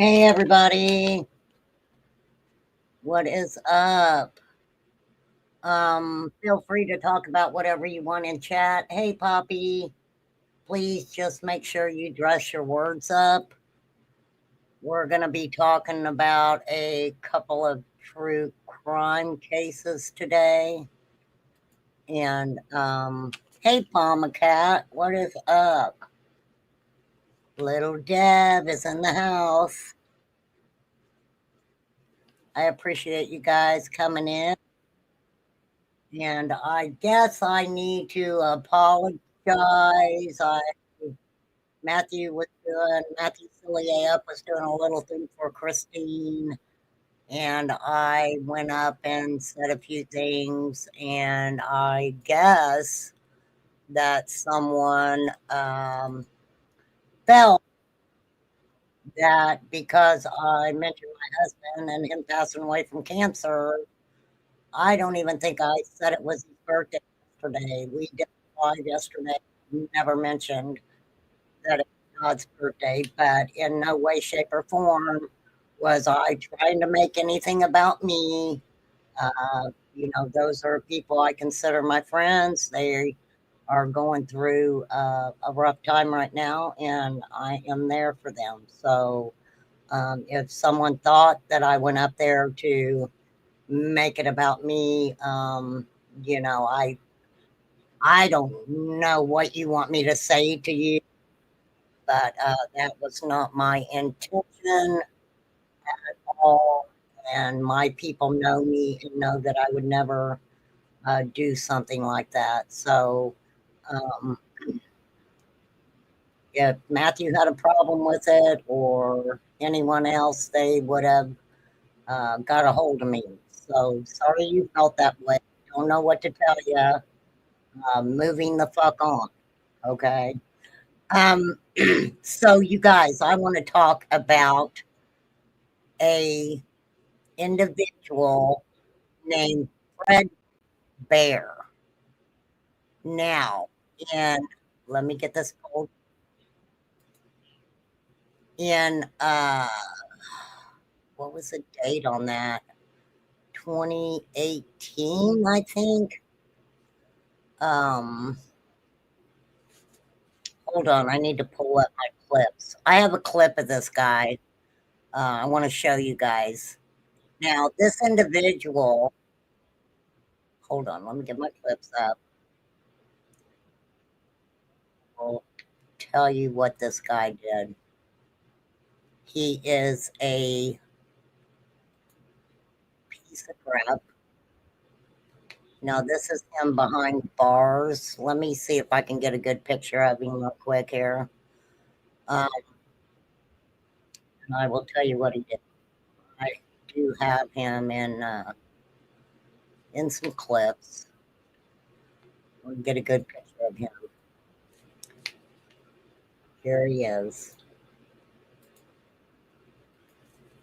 Hey everybody, what is up? Feel free to talk about whatever you want in chat. Hey Poppy, please just make sure you dress your words up. We're gonna be talking about a couple of true crime cases today. And hey Palma Cat, what is up? Little Deb is in the house. I appreciate you guys coming in. And I guess I need to apologize. I Matthew Cillier up was doing a little thing for Christine, and I went up and said a few things, and I guess that someone felt that because I mentioned my husband and him passing away from cancer, I don't even think I said it was his birthday yesterday. We did live yesterday. Never mentioned that it was God's birthday, but in no way, shape, or form was I trying to make anything about me. Those are people I consider my friends. They are going through a rough time right now, and I am there for them. So if someone thought that I went up there to make it about me. You know, I I don't know what you want me to say to you, but that was not my intention at all. And my people know me and know that I would never do something like that. So um, if Matthew had a problem with it or anyone else, they would have got a hold of me. So sorry you felt that way. Don't know what to tell you. Moving the fuck on. Okay. Um, so you guys, I want to talk about a individual named Fred Bear. Now, in let me get this pulled in what was the date on that? 2018, I think. Um, hold on, I need to pull up my clips. I have a clip of this guy. I want to show you guys. Now, this individual, hold on, let me get my clips up. I'll tell you what this guy did. He is a piece of crap. Now, this is him behind bars. Let me see if I can get a good picture of him real quick here. Um, and I will tell you what he did. I do have him in some clips. We'll get a good picture of him. Here he is.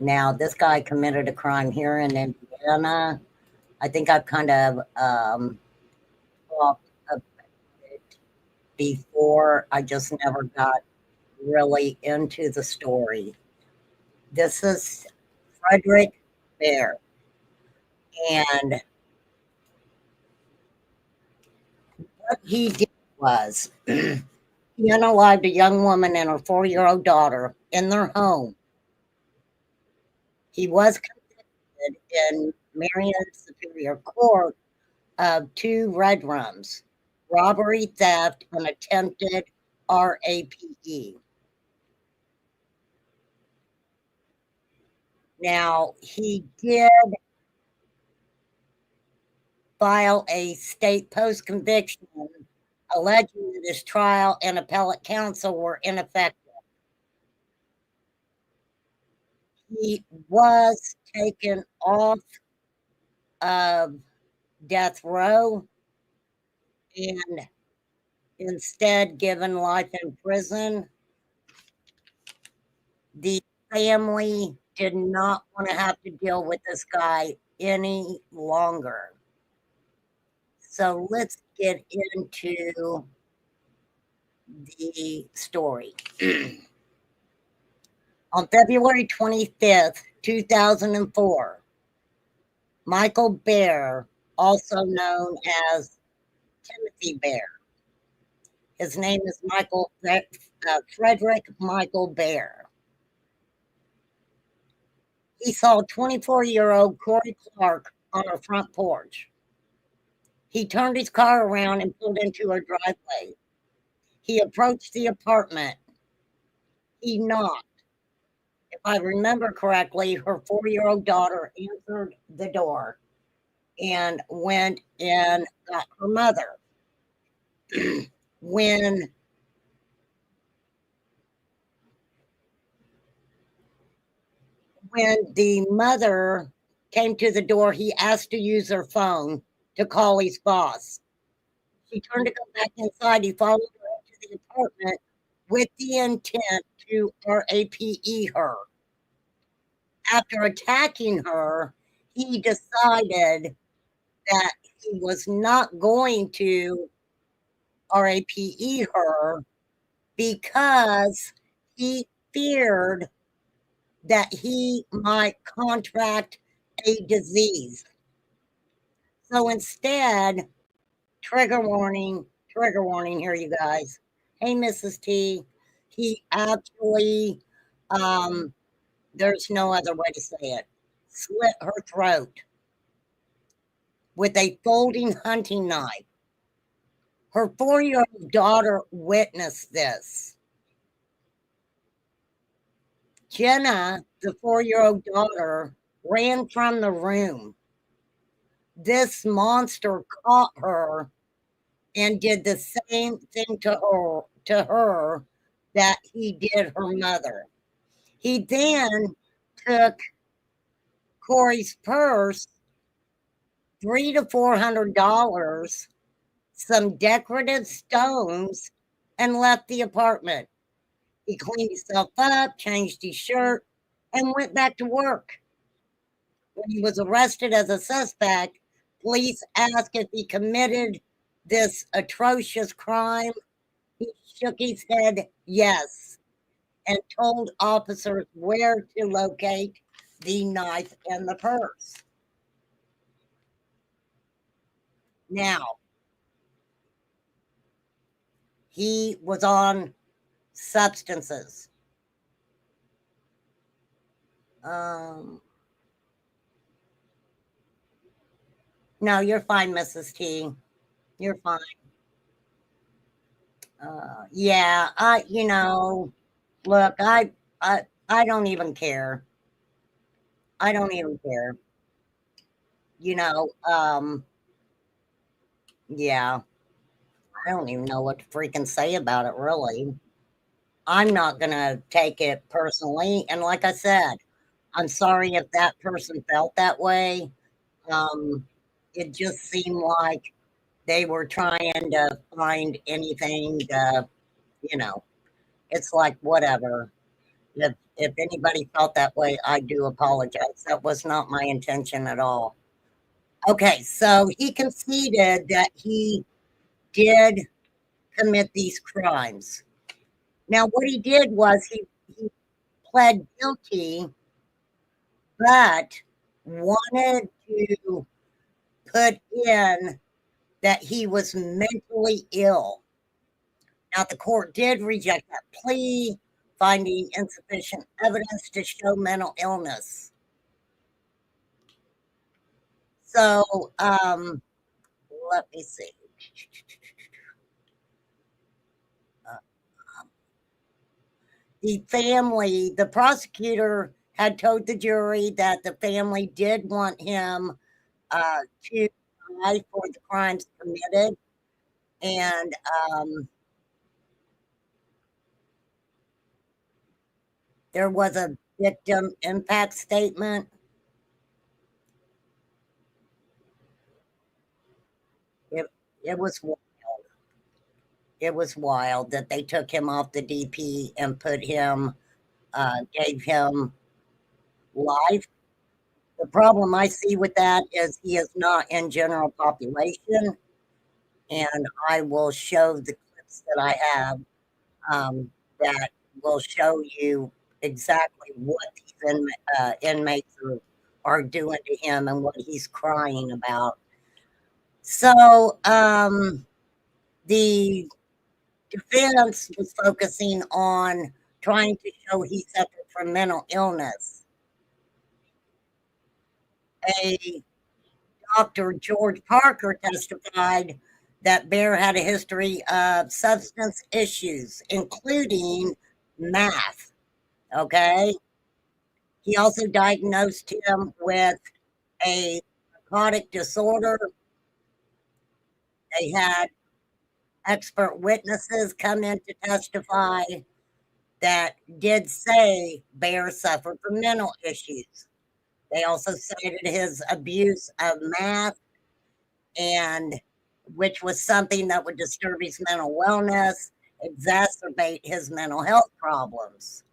Now, this guy committed a crime here in Indiana. I think I've kind of talked about it before. I just never got really into the story. This is Frederick Bear, and what he did was he unalived a young woman and her 4-year-old daughter in their home. He was convicted in Marion Superior Court of 2 red rums, robbery, theft, and attempted RAPE. Now, he did file a state post conviction alleging that his trial and appellate counsel were ineffective. He was taken off of death row and instead given life in prison. The family did not want to have to deal with this guy any longer. So let's get into the story. On February 25th, 2004, Michael Bear, also known as Timothy Bear, his name is Frederick Michael Bear. He saw 24-year-old Corey Clark on her front porch. He turned his car around and pulled into her driveway. He approached the apartment. He knocked. If I remember correctly, her 4-year-old daughter answered the door and went and got her mother. when when the mother came to the door, he asked to use her phone to call his boss. She turned to go back inside. He followed her into the apartment with the intent to RAPE her. After attacking her, he decided that he was not going to RAPE her because he feared that he might contract a disease. So instead, trigger warning here, you guys. Hey, Mrs. T, he actually, um, there's no other way to say it, slit her throat with a folding hunting knife. Her 4-year-old daughter witnessed this. Jenna, the 4-year-old daughter, ran from the room. This monster caught her and did the same thing to her that he did her mother. He then took Corey's purse, $300 to $400, some decorative stones, and left the apartment. He cleaned himself up, changed his shirt, and went back to work. When he was arrested as a suspect, police asked if he committed this atrocious crime. He shook his head yes and told officers where to locate the knife and the purse. Now, he was on substances. No, you're fine, Mrs. T. You're fine. Yeah, look, I don't even care. I don't even care. You know, yeah, I don't even know what to freaking say about it, really. I'm not gonna take it personally, and like I said, I'm sorry if that person felt that way. Um, it just seemed like they were trying to find anything to, you know, it's like whatever. If anybody felt that way, I do apologize. That was not my intention at all. Okay, so he conceded that he did commit these crimes. Now, what he did was he pled guilty, but wanted to put in that he was mentally ill. Now, the court did reject that plea, finding insufficient evidence to show mental illness. So, let me see. Uh, the prosecutor had told the jury that the family did want him to die for the crimes committed. And there was a victim impact statement. It, it was it was wild that they took him off the DP and gave him life. The problem I see with that is he is not in general population, and I will show the clips that I have that will show you exactly what these inmates are doing to him and what he's crying about. So, the defense was focusing on trying to show he suffered from mental illness. A Dr. George Parker testified that Bear had a history of substance issues, including meth. Okay. He also diagnosed him with a narcotic disorder. They had expert witnesses come in to testify that did say Bear suffered from mental issues. They also cited his abuse of meth, and which was something that would disturb his mental wellness, exacerbate his mental health problems.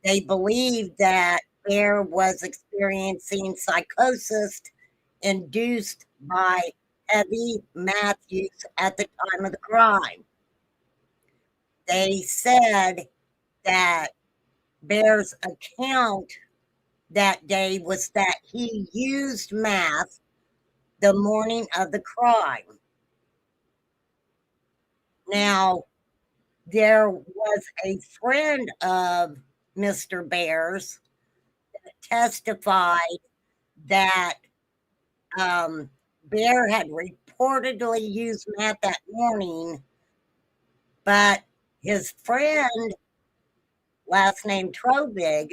They believed that Bear was experiencing psychosis induced by heavy meth use at the time of the crime. They said that Bear's account that day was that he used meth the morning of the crime. Now, there was a friend of Mr. Bear's that testified that Bear had reportedly used meth that morning, but his friend, last name Trobig,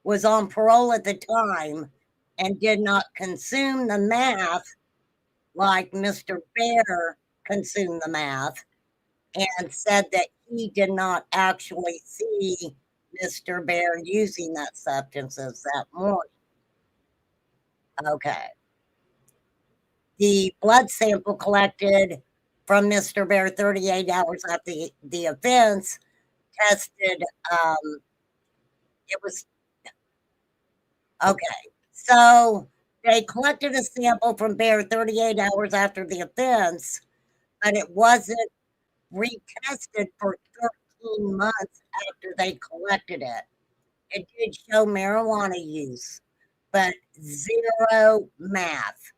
was on parole at the time and did not consume the meth like Mr. Bear consumed the meth, and said that he did not actually see Mr. Bear using that substances that morning. Okay. The blood sample collected from Mr. Bear 38 hours after the offense tested, um, it was okay. So they collected a sample from Bear 38 hours after the offense, but it wasn't retested for 13 months after they collected it. It did show marijuana use, but zero meth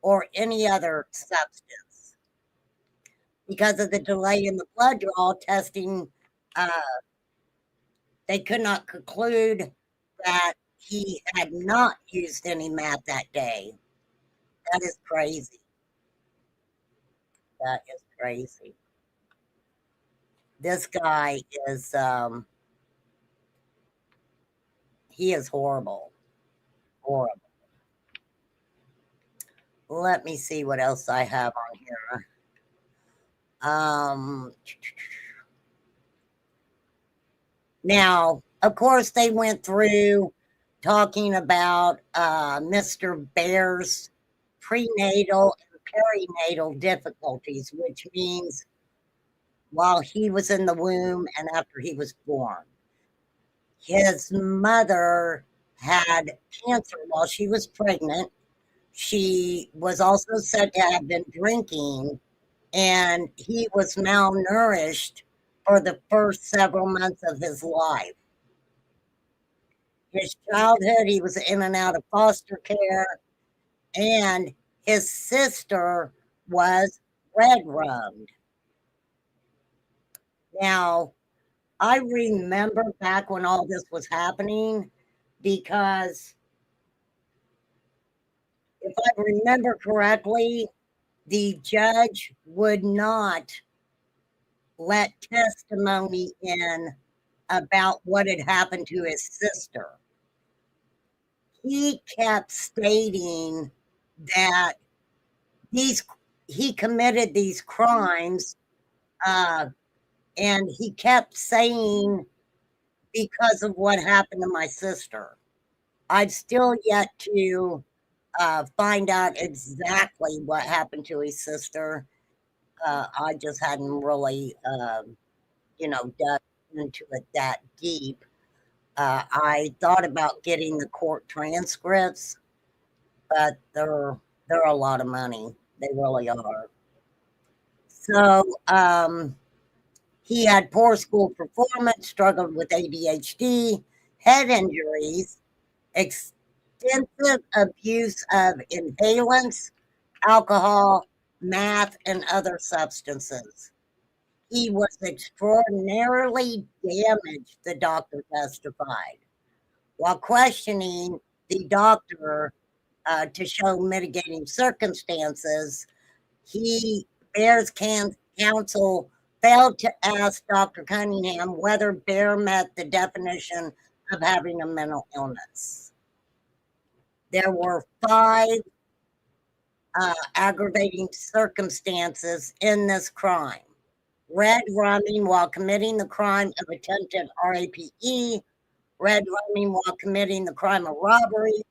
or any other substance. Because of the delay in the blood draw testing, uh, they could not conclude that he had not used any meth that day. That is crazy. That is crazy. This guy is, he is horrible. Horrible. Let me see what else I have on here. Um, Now, of course, they went through talking about Mr. Bear's prenatal and perinatal difficulties, which means while he was in the womb and after he was born. His mother had cancer while she was pregnant. She was also said to have been drinking, and he was malnourished for the first several months of his life. His childhood, he was in and out of foster care, and his sister was red rummed. Now, I remember back when all this was happening because if I remember correctly, the judge would not let testimony in about what had happened to his sister. He kept stating that these he committed these crimes, uh, and he kept saying because of what happened to my sister. I've still yet to find out exactly what happened to his sister. I just hadn't really, dug into it that deep. I thought about getting the court transcripts, but they're a lot of money. They really are. So, He had poor school performance, struggled with ADHD, head injuries, extensive abuse of inhalants, alcohol, meth, and other substances. He was extraordinarily damaged, the doctor testified. While questioning the doctor to show mitigating circumstances, he Bear's counsel failed to ask Dr. Cunningham whether Bear met the definition of having a mental illness. There were five aggravating circumstances in this crime: red rumming while committing the crime of attempted RAPE, red rumming while committing the crime of robbery,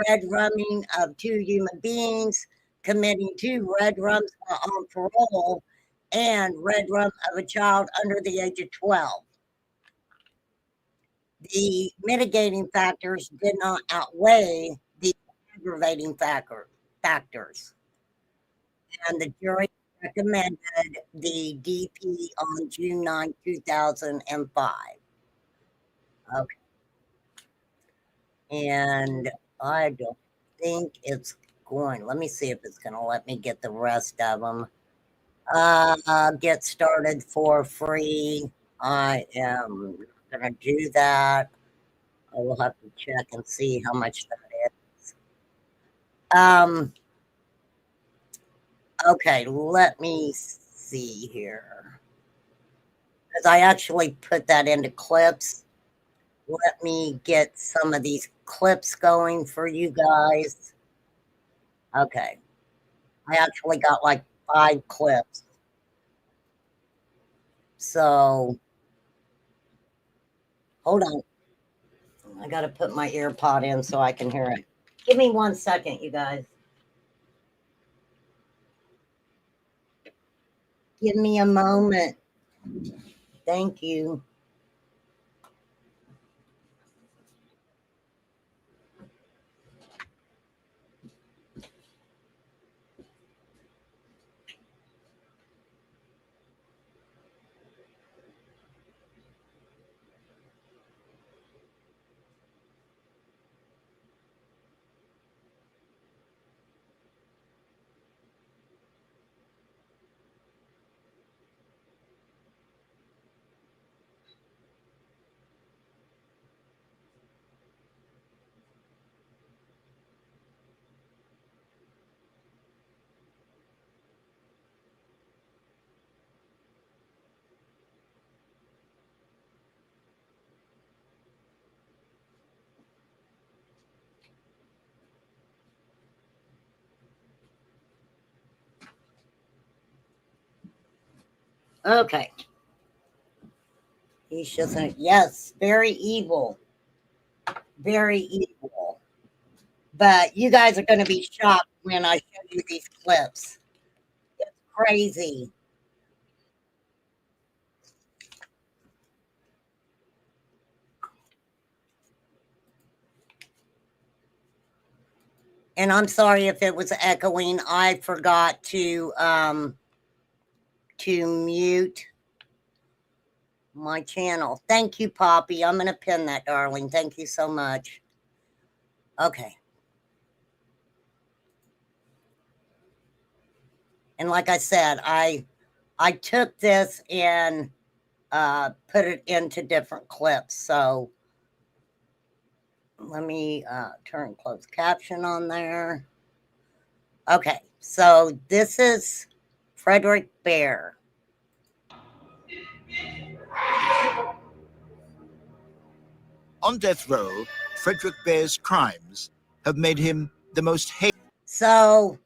red rumming of two human beings, committing two red rums while on parole, and red rum of a child under the age of 12. The mitigating factors did not outweigh the aggravating factors, and the jury recommended the DP on June 9, 2005. Okay. And I don't think it's going. Let me see if it's going to let me get the rest of them. Get started for free. I am going to do that. I will have to check and see how much that is. Okay, let me see here. Because I actually put that into clips. Let me get some of these clips going for you guys. Okay. I actually got like 5 clips. So hold on. I got to put my ear pod in so I can hear it. Give me 1 second, you guys. Give me a moment. Thank you. Okay. He's just, yes, very evil. Very evil. But you guys are going to be shocked when I show you these clips. It's crazy. And I'm sorry if it was echoing. I forgot to mute my channel. Thank you, Poppy. I'm going to pin that, darling. Thank you so much. Okay. And like I said, I took this and put it into different clips. So let me turn closed caption on there. Okay, so this is Frederick Bear. On death row, Frederick Bear's crimes have made him the most hated. So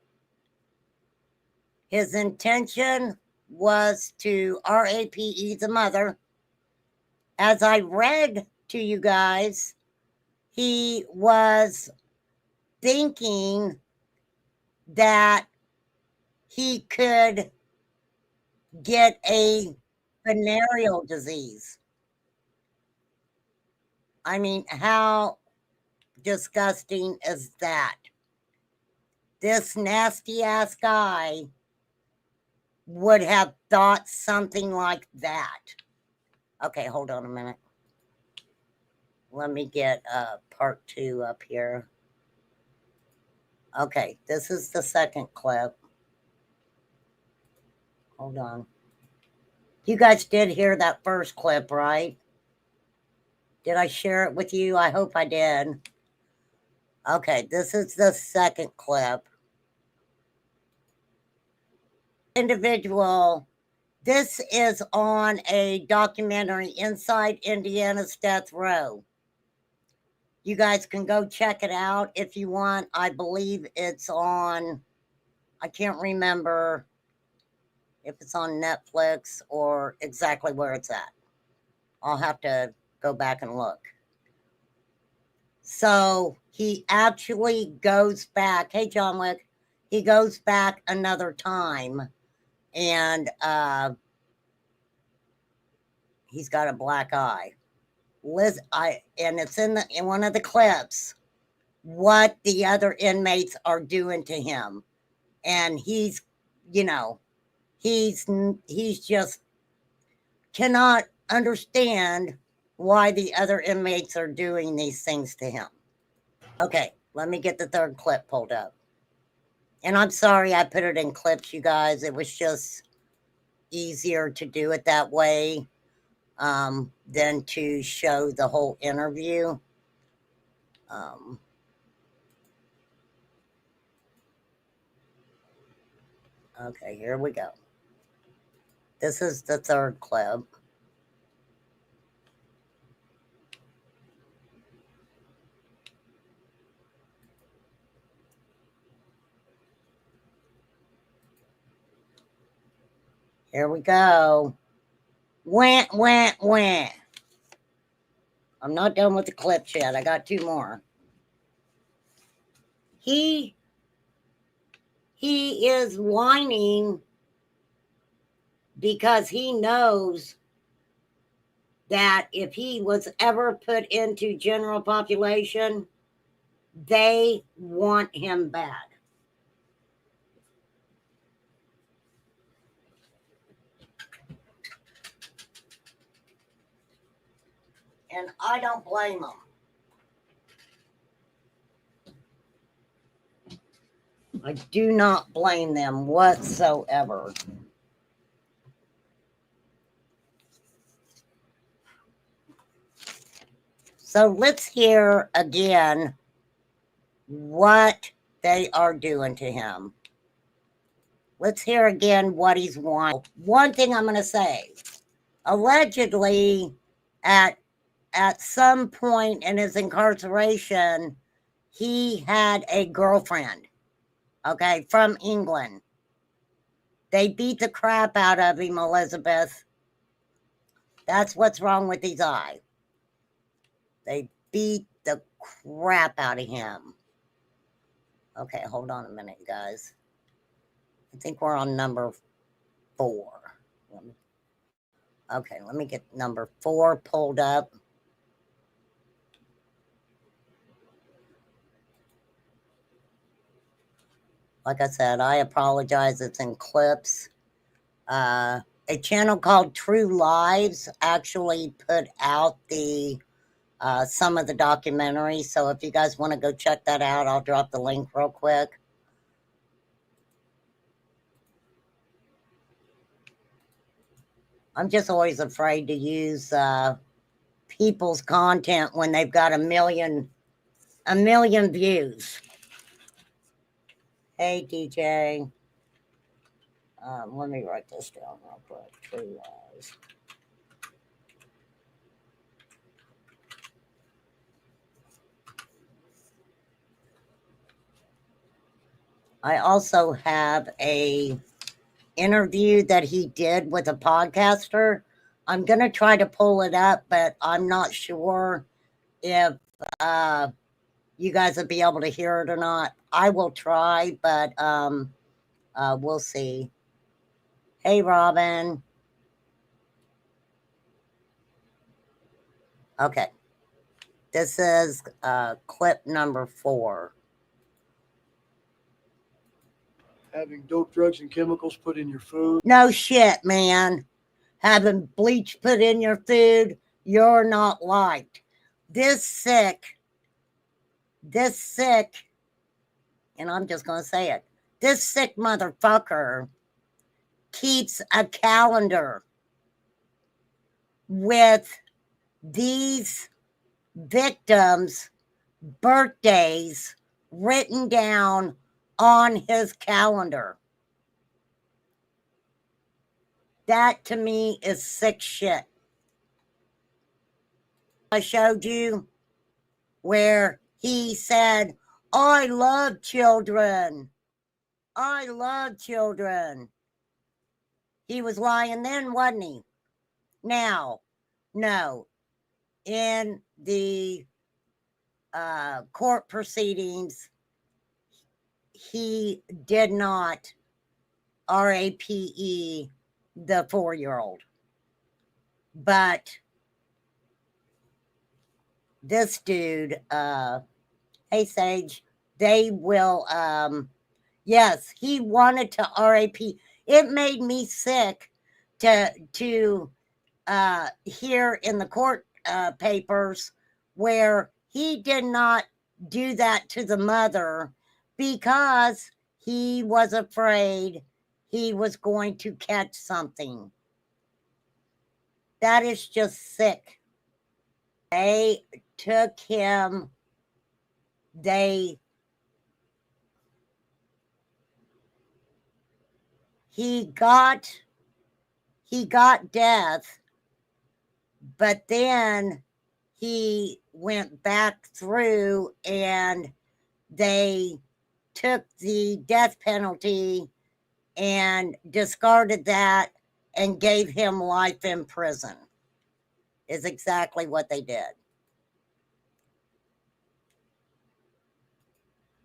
his intention was to RAPE the mother. As I read to you guys, he was thinking that he could get a venereal disease. I mean, how disgusting is that? This nasty ass guy would have thought something like that. Okay, hold on a minute. Let me get part 2 up here. Okay, this is the second clip. Hold on. You guys did hear that first clip, right? Did I share it with you? I hope I did. Okay, this is the second clip. Individual, this is on a documentary, Inside Indiana's Death Row. You guys can go check it out if you want. I believe it's on, I can't remember if it's on Netflix or exactly where it's at. I'll have to go back and look. So he actually goes back. Hey, John Wick. He goes back another time, and he's got a black eye. And it's in one of the clips what the other inmates are doing to him, and he's, you know, he's just cannot understand why the other inmates are doing these things to him. Okay, let me get the third clip pulled up. And I'm sorry I put it in clips, you guys. It was just easier to do it that way than to show the whole interview. Okay, here we go. This is the third clip. Here we go. Wah, wah, wah. I'm not done with the clips yet. I got 2 more. He is whining because he knows that if he was ever put into general population, they want him bad. And I don't blame them. I do not blame them whatsoever. So let's hear again what they are doing to him. Let's hear again what he's wanting. One thing I'm going to say, allegedly at some point in his incarceration, he had a girlfriend, okay, from England. They beat the crap out of him, Elizabeth. That's what's wrong with his eye. They beat the crap out of him. Okay, hold on a minute, guys. I think we're on number 4. Okay, let me get number 4 pulled up. Like I said, I apologize. It's in clips. A channel called True Lives actually put out the some of the documentaries. So if you guys want to go check that out, I'll drop the link real quick. I'm just always afraid to use people's content when they've got a million views. Hey, DJ. Let me write this down real quick. True Lies. I also have a interview that he did with a podcaster. I'm going to try to pull it up, but I'm not sure if you guys will be able to hear it or not. I will try, but we'll see. Hey, Robin. Okay. This is clip number 4. having dope, drugs, and chemicals put in your food. No shit, man. Having bleach put in your food, you're not liked. This sick, and I'm just going to say it, this sick motherfucker keeps a calendar with these victims' birthdays written down on his calendar. That to me is sick shit. I showed you where he said, I love children. I love children. He was lying then, wasn't he? Now, no. In the court proceedings, he did not RAPE the 4-year-old. But this dude, hey Sage, they will, yes, he wanted to RAP. It made me sick to hear in the court papers where he did not do that to the mother because he was afraid he was going to catch something. That is just sick. They took him, he got death, but then he went back through and they took the death penalty and discarded that and gave him life in prison. Is exactly what they did.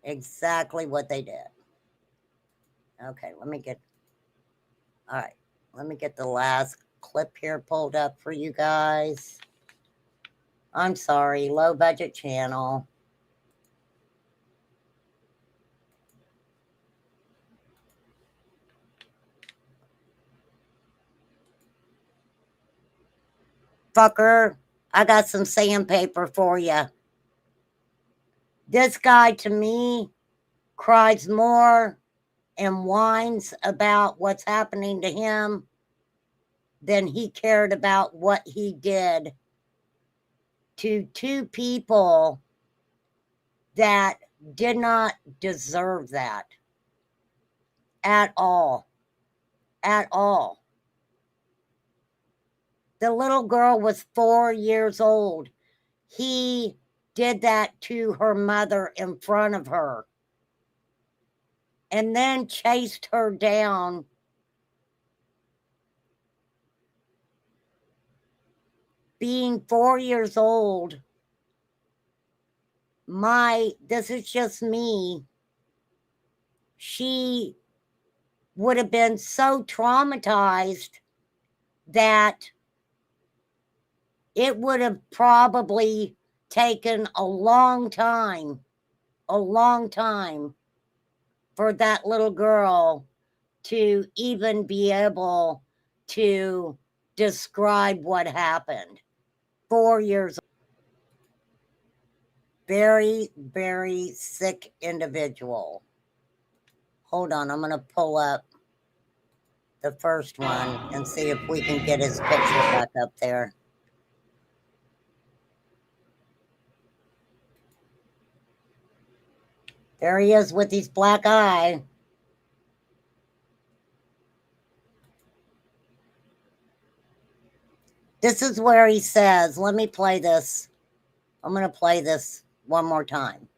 Exactly what they did. Okay, let me get the last clip here pulled up for you guys. I'm sorry, low budget channel. Fucker, I got some sandpaper for you. This guy, to me, cries more and whines about what's happening to him than he cared about what he did to 2 people that did not deserve that at all. At all. The little girl was 4 years old. He did that to her mother in front of her and then chased her down. Being 4 years old, this is just me, she would have been so traumatized that it would have probably taken a long time for that little girl to even be able to describe what happened. 4 years old. Very, very sick individual. Hold on, I'm going to pull up the first one and see if we can get his picture back up there. There he is with his black eye. This is where he says, let me play this. I'm going to play this one more time.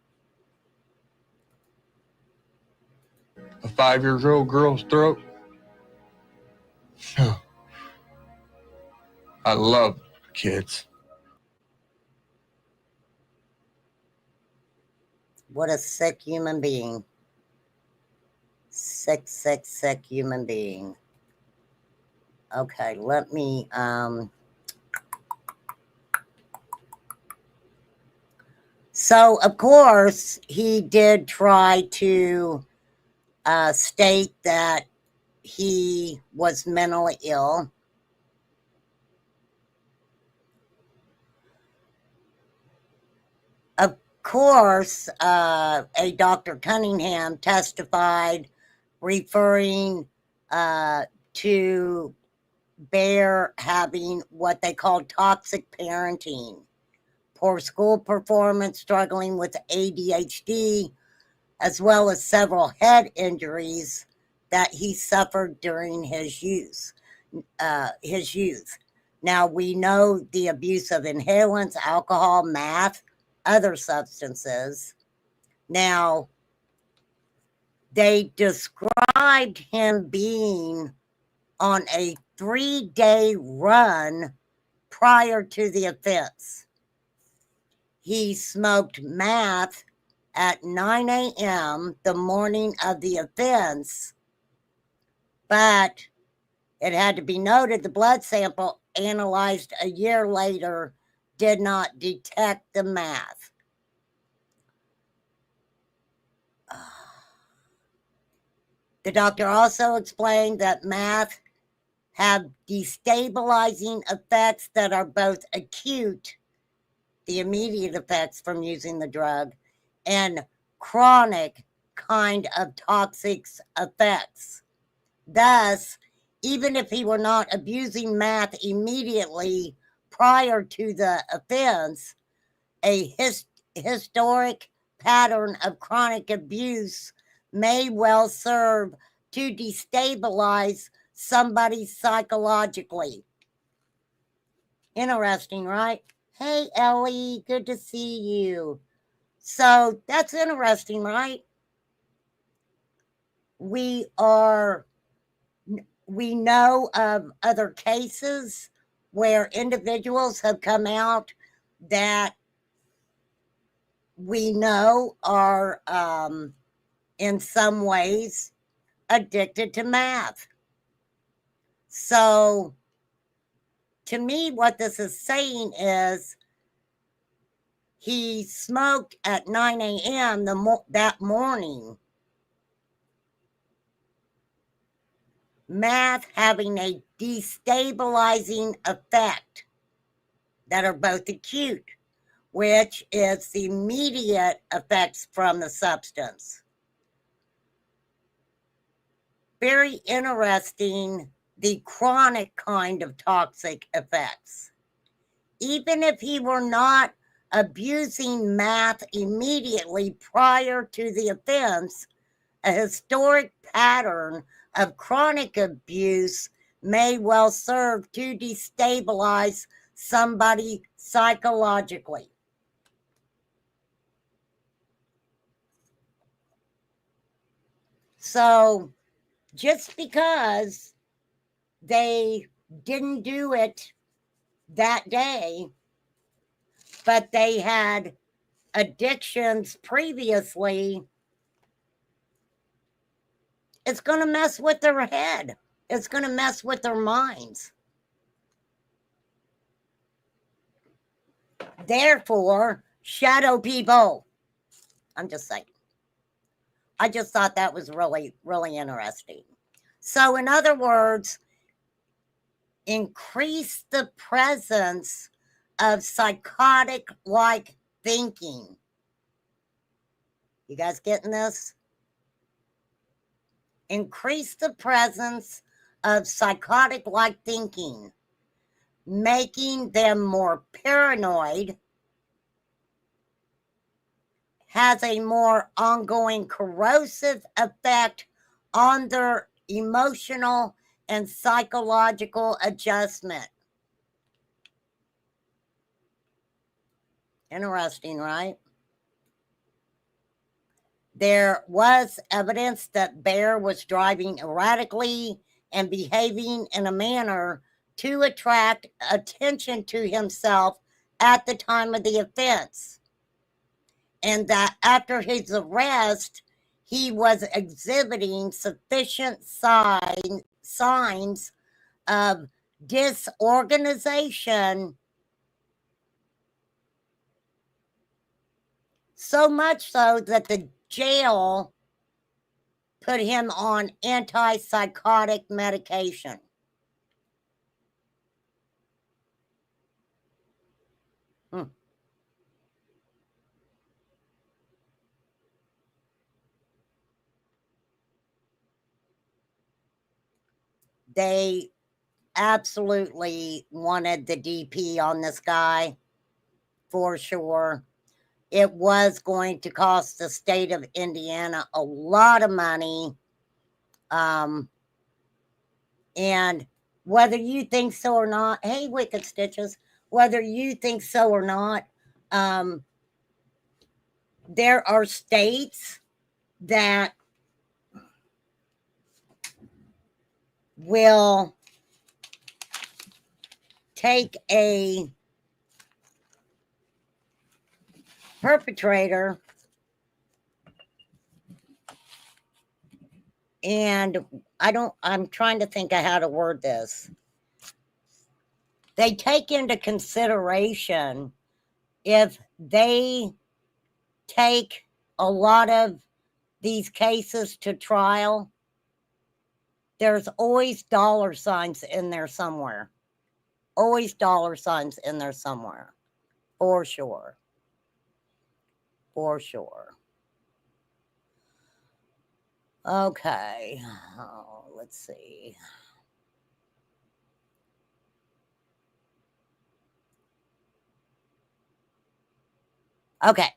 A 5-year-old girl's throat. I love kids. What a sick human being. Sick, sick, sick human being. Okay, let me, so, of course, he did try to state that he was mentally ill. Of course, a Dr. Cunningham testified referring to Bear having what they called toxic parenting, poor school performance, struggling with ADHD, as well as several head injuries that he suffered during his youth. Now, we know the abuse of inhalants, alcohol, meth, other substances. Now, they described him being on a 3-day run prior to the offense. He smoked meth at 9 a.m. the morning of the offense, but it had to be noted the blood sample analyzed a year later did not detect the meth. The doctor also explained that meth have destabilizing effects that are both acute, the immediate effects from using the drug, and chronic kind of toxic effects. Thus, even if he were not abusing meth immediately prior to the offense, a historic pattern of chronic abuse may well serve to destabilize somebody psychologically. Interesting, right? Hey, Ellie, good to see you. So that's interesting, right? We know of other cases where individuals have come out that we know are in some ways addicted to meth. So to me, what this is saying is he smoked at 9 a.m. that morning, meth having a destabilizing effect that are both acute, which is the immediate effects from the substance. Very interesting, the chronic kind of toxic effects. Even if he were not abusing meth immediately prior to the offense, a historic pattern of chronic abuse may well serve to destabilize somebody psychologically. So just because they didn't do it that day, but they had addictions previously, it's going to mess with their head. It's going to mess with their minds. Therefore, shadow people. I'm just saying. I just thought that was really, really interesting. So, in other words, increase the presence of psychotic like thinking. You guys getting this? Increase the presence of psychotic like thinking, making them more paranoid, has a more ongoing corrosive effect on their emotional and psychological adjustment. Interesting, right? There was evidence that Bear was driving erratically and behaving in a manner to attract attention to himself at the time of the offense, and that after his arrest, he was exhibiting sufficient signs of disorganization, so much so that the jail put him on antipsychotic medication. They absolutely wanted the DP on this guy, for sure. It was going to cost the state of Indiana a lot of money. And whether you think so or not, hey, Wicked Stitches, whether you think so or not, there are states that will take a perpetrator and I'm trying to think of how to word this. They take into consideration if they take a lot of these cases to trial, there's always dollar signs in there somewhere. Always dollar signs in there somewhere. For sure. For sure. Okay. Oh, let's see. Okay.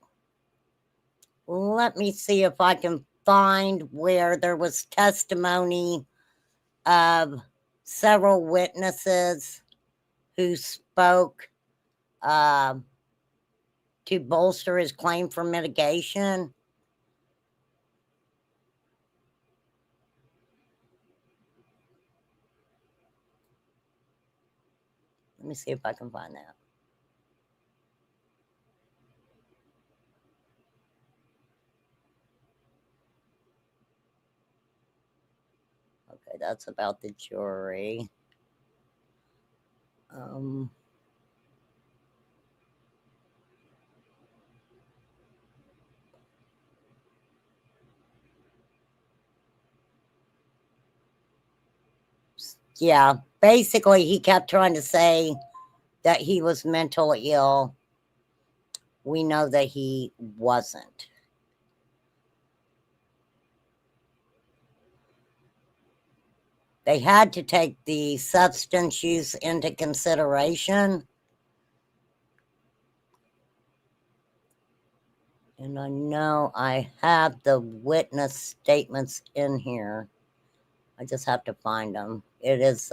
Let me see if I can find where there was testimony of several witnesses who spoke to bolster his claim for mitigation. Let me see if I can find that. Okay, that's about the jury. Yeah, basically, he kept trying to say that he was mentally ill. We know that he wasn't. They had to take the substance use into consideration. And I know I have the witness statements in here. I just have to find them. It is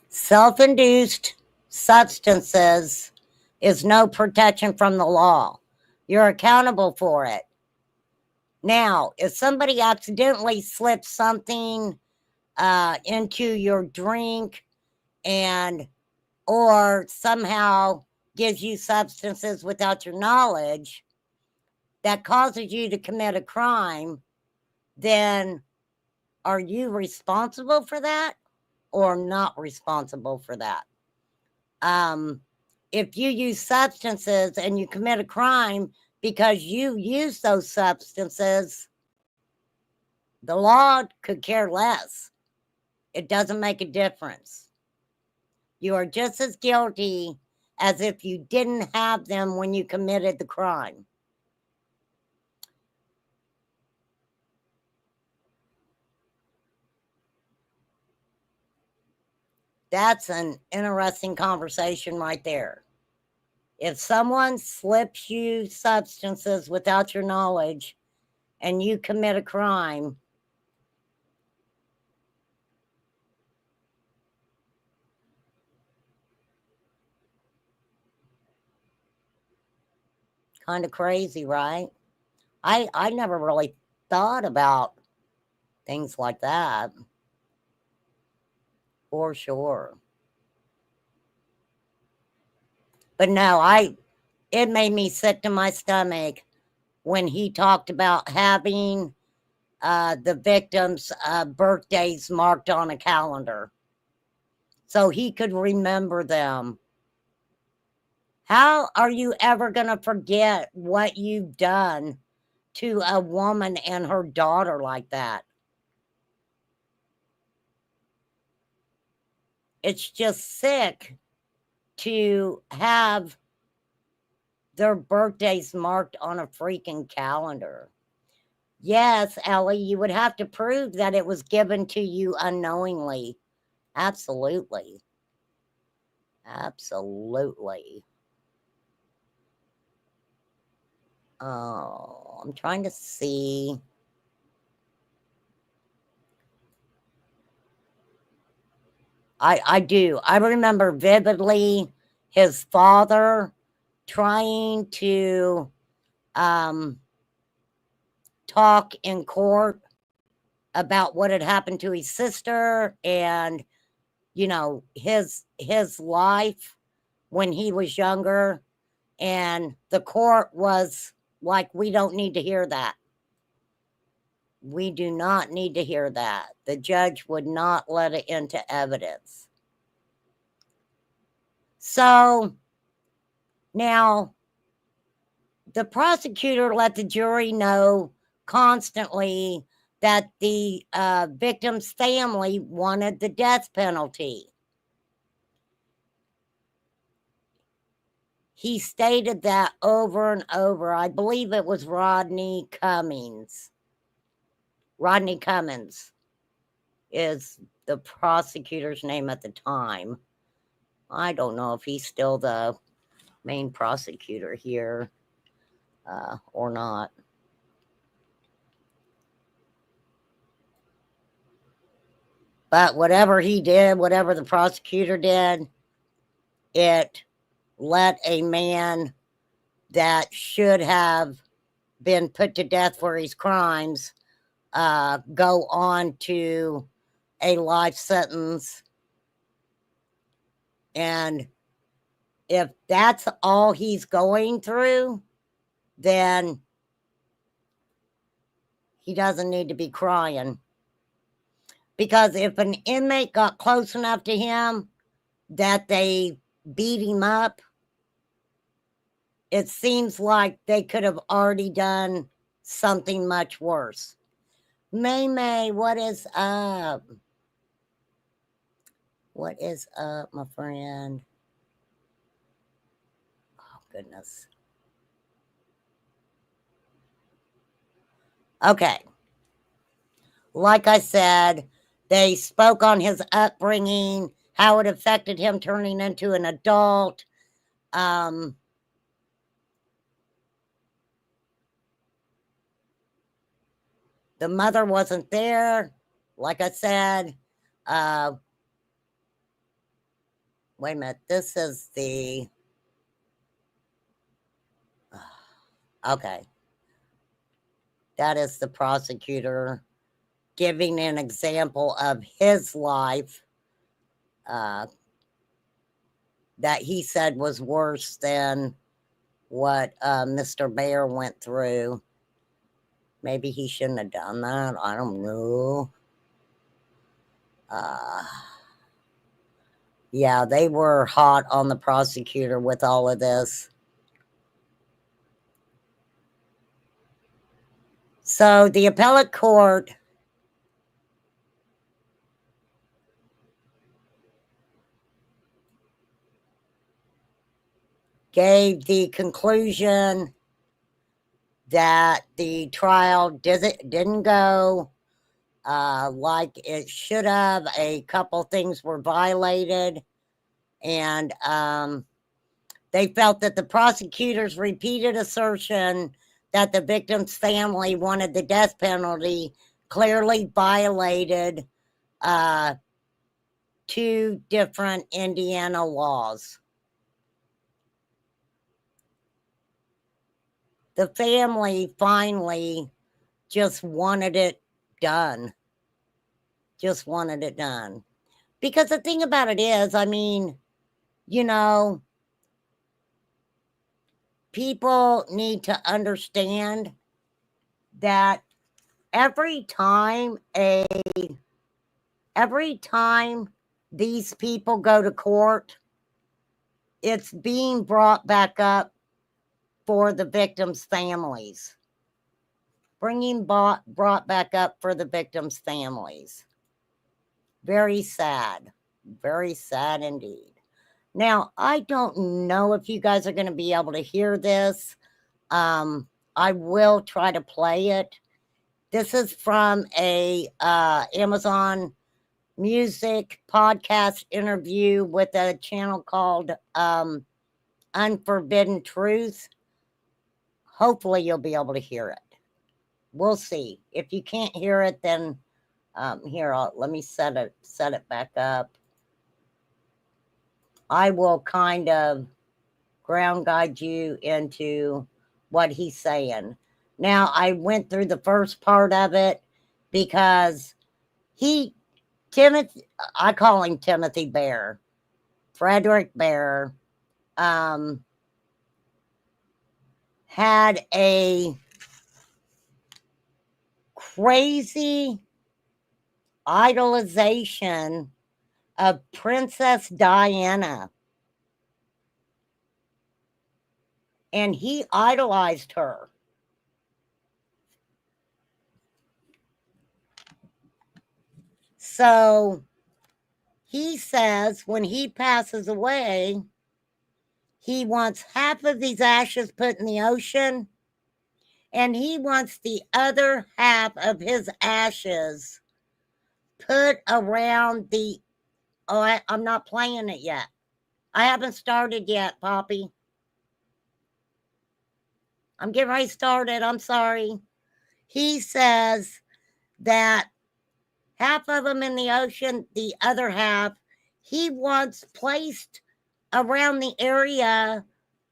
self-induced substances is no protection from the law. You're accountable for it. Now, if somebody accidentally slips something into your drink and or somehow gives you substances without your knowledge that causes you to commit a crime, then are you responsible for that or not responsible for that? If you use substances and you commit a crime because you use those substances, the law could care less. It doesn't make a difference. You are just as guilty as if you didn't have them when you committed the crime. That's an interesting conversation right there. If someone slips you substances without your knowledge and you commit a crime, kind of crazy, right? I never really thought about things like that. For sure. But no, it made me sick to my stomach when he talked about having the victims' birthdays marked on a calendar so he could remember them How are you ever going to forget what you've done to a woman and her daughter like that? It's just sick to have their birthdays marked on a freaking calendar. Yes, Ellie, you would have to prove that it was given to you unknowingly. Absolutely. Absolutely. Oh, I'm trying to see. I do. I remember vividly his father trying to talk in court about what had happened to his sister and his life when he was younger, and the court was like, we don't need to hear that. We do not need to hear that. The judge would not let it into evidence. So now the prosecutor let the jury know constantly that the victim's family wanted the death penalty. He stated that over and over. I believe it was Rodney Cummings. Rodney Cummings is the prosecutor's name at the time. I don't know if he's still the main prosecutor here or not. But whatever he did, whatever the prosecutor did, it let a man that should have been put to death for his crimes go on to a life sentence. And if that's all he's going through, then he doesn't need to be crying. Because if an inmate got close enough to him that they beat him up, it seems like they could have already done something much worse. May, what is up? What is up, my friend? Oh, goodness. Okay. Like I said, they spoke on his upbringing, how it affected him turning into an adult. The mother wasn't there. Like I said, wait a minute. This is the... Okay. That is the prosecutor giving an example of his life that he said was worse than what Mr. Bear went through. Maybe he shouldn't have done that. I don't know. Yeah, they were hot on the prosecutor with all of this. So the appellate court gave the conclusion that the trial didn't go like it should have. A couple things were violated, and they felt that the prosecutor's repeated assertion that the victim's family wanted the death penalty clearly violated two different Indiana laws. The family finally just wanted it done. Just wanted it done. Because the thing about it is, I mean, people need to understand that every time these people go to court, it's being brought back up for the victims' families. Brought back up for the victims' families. Very sad. Very sad indeed. Now, I don't know if you guys are going to be able to hear this. I will try to play it. This is from a Amazon Music podcast interview with a channel called Unforbidden Truth. Hopefully, you'll be able to hear it. We'll see. If you can't hear it, then here, let me set it back up. I will kind of ground guide you into what he's saying. Now, I went through the first part of it because Timothy, I call him Timothy Bear, Frederick Bear, had a crazy idolization of Princess Diana. And he idolized her. So he says when he passes away, he wants half of his ashes put in the ocean, and he wants the other half of his ashes put around the. Oh, I'm not playing it yet. I haven't started yet, Poppy. I'm getting ready to start it. I'm sorry. He says that half of them in the ocean, the other half, he wants placed around the area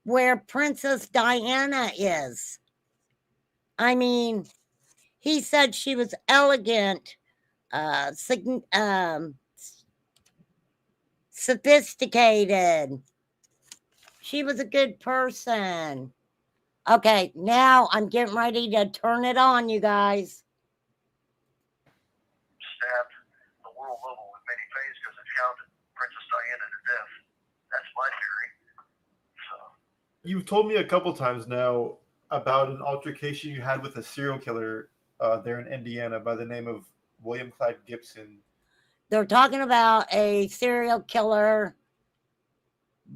where Princess Diana is. I mean, he said she was elegant, sophisticated. She was a good person. Okay, now I'm getting ready to turn it on, you guys. Stabbed the world level with many pains because it hounded Princess Diana to death. That's my theory. So You've told me a couple times now about an altercation you had with a serial killer there in Indiana by the name of William Clyde Gibson. They're talking about a serial killer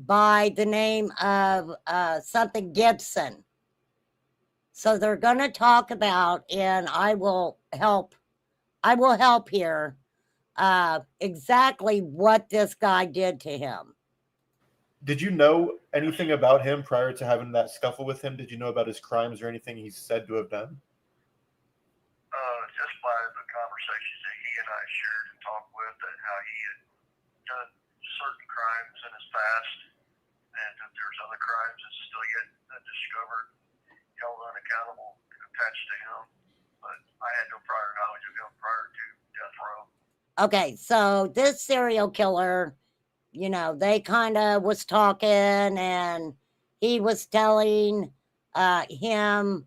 by the name of something Gibson. So they're going to talk about, and I will help here, exactly what this guy did to him. Did you know anything about him prior to having that scuffle with him? Did you know about his crimes or anything he's said to have done? just by the conversations that he and I shared and talked with, and how he had done certain crimes in his past, and that there's other crimes that's still yet undiscovered, held unaccountable, attached to him. But I had no prior knowledge of him prior to death row. Okay, so this serial killer, they kind of was talking, and he was telling him,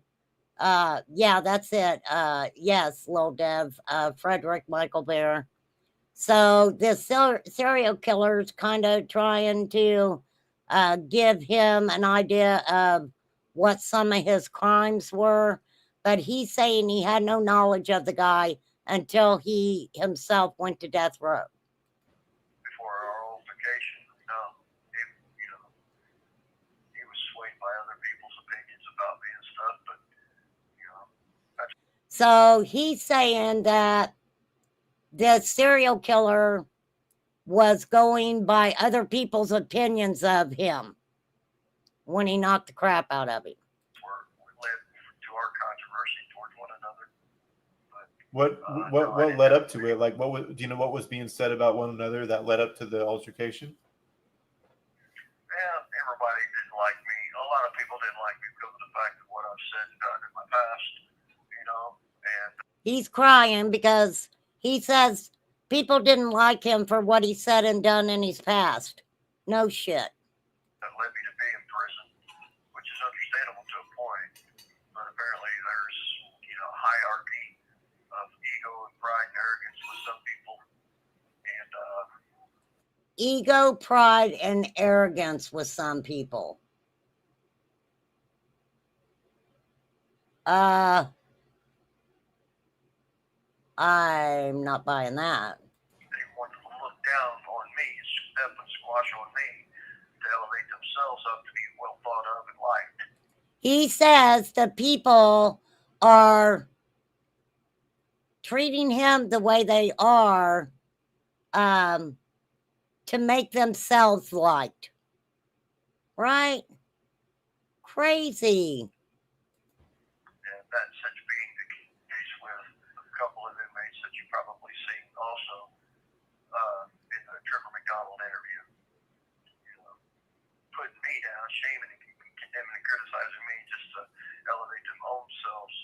yeah, that's it. Yes, Lil Dev, Frederick Michael Bear. So this serial killer's kind of trying to give him an idea of what some of his crimes were, but he's saying he had no knowledge of the guy until he himself went to death row. Before our altercation, no, he was swayed by other people's opinions about me and stuff, but that's. So he's saying that the serial killer was going by other people's opinions of him when he knocked the crap out of him. Where led to our controversy towards one another. But, what led up to it? Like, do you know what was being said about one another that led up to the altercation? Yeah, everybody didn't like me. A lot of people didn't like me because of the fact of what I've said and done in my past, and he's crying because he says people didn't like him for what he said and done in his past. No shit. That led me to be in prison, which is understandable to a point. But apparently there's, hierarchy of ego and pride and arrogance with some people. And ego, pride, and arrogance with some people. I'm not buying that. They want to look down on me, step and squash on me to elevate themselves up to be well thought of and liked. He says the people are treating him the way they are to make themselves liked. Right? Crazy. And that's such being the case with a couple of inmates that you've probably seen also in the Trevor McDonald interview. You know, putting me down, shaming and condemning and criticizing me just to elevate their own selves.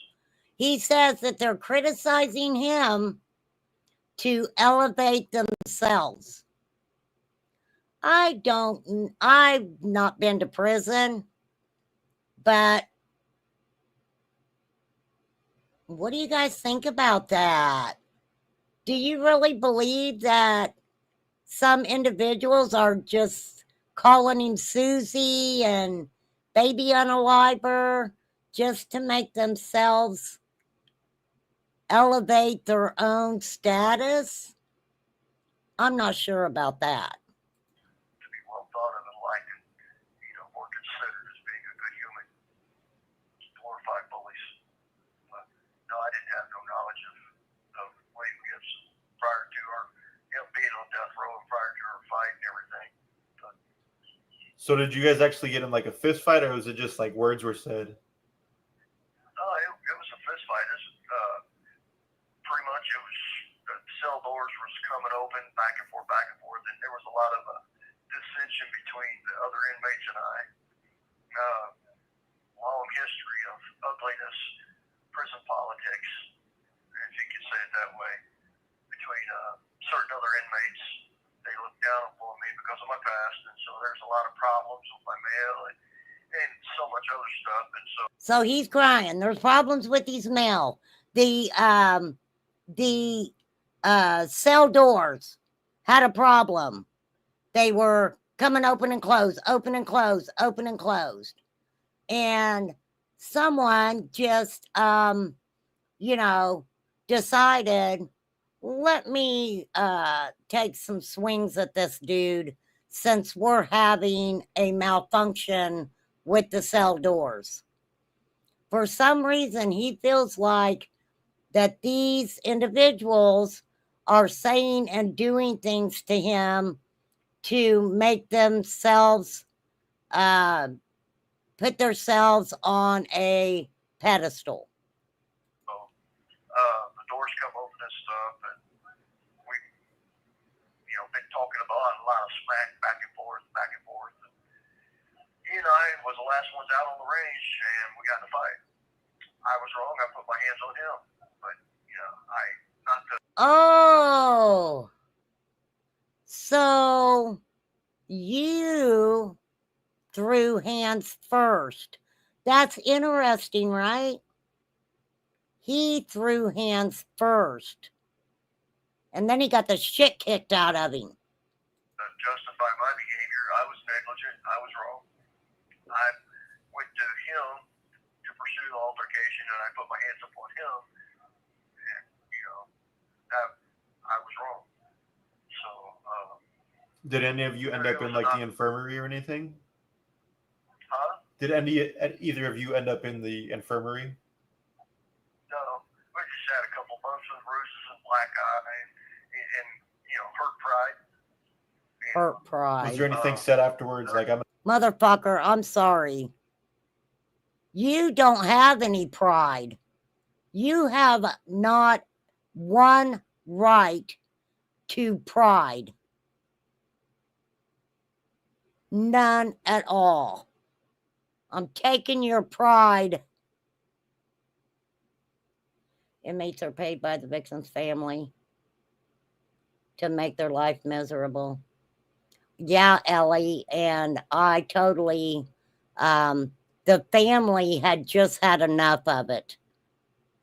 He says that they're criticizing him to elevate themselves. I've not been to prison, but what do you guys think about that? Do you really believe that some individuals are just calling him Susie and baby unaliver just to make themselves elevate their own status? I'm not sure about that. To be well thought of and liked and, more considered as being a good human. Glorified bullies. But no, I didn't have no knowledge of William Gibson prior to him being on death row and prior to her fight and everything. But, so did you guys actually get in like a fist fight, or was it just like words were said? it was a fist fight. Pretty much it was the cell doors was coming open back and forth, and there was a lot of dissension between the other inmates and I. Long history of ugliness, prison politics, if you could say it that way, between certain other inmates. They looked down upon me because of my past, and so there's a lot of problems with my mail and so much other stuff. And so he's crying. There's problems with his mail. The cell doors had a problem. They were coming open and closed, open and closed, open and closed. And someone just, decided, let me take some swings at this dude since we're having a malfunction with the cell doors. For some reason, he feels like that these individuals are saying and doing things to him to make themselves put themselves on a pedestal. The doors come open and stuff, and we, been talking about a lot of smack back and forth. And he and I was the last ones out on the range, and we got in a fight. I was wrong. I put my hands on him, but not to. Oh, so you threw hands first. That's interesting, right? He threw hands first. And then he got the shit kicked out of him. Justify my behavior. I was negligent. I was wrong. I went to him to pursue the altercation, and I put my hands upon him. And, I was wrong. So, did any of you end up in like the infirmary or anything? Huh? Did either of you end up in the infirmary? No, we just had a couple bumps and bruises and black eye and hurt pride. Hurt pride. Was there anything said afterwards? Like, motherfucker, I'm sorry. You don't have any pride. You have not one right to pride. None at all. I'm taking your pride. Inmates are paid by the victim's family to make their life miserable. Yeah, Ellie, and I totally, the family had just had enough of it.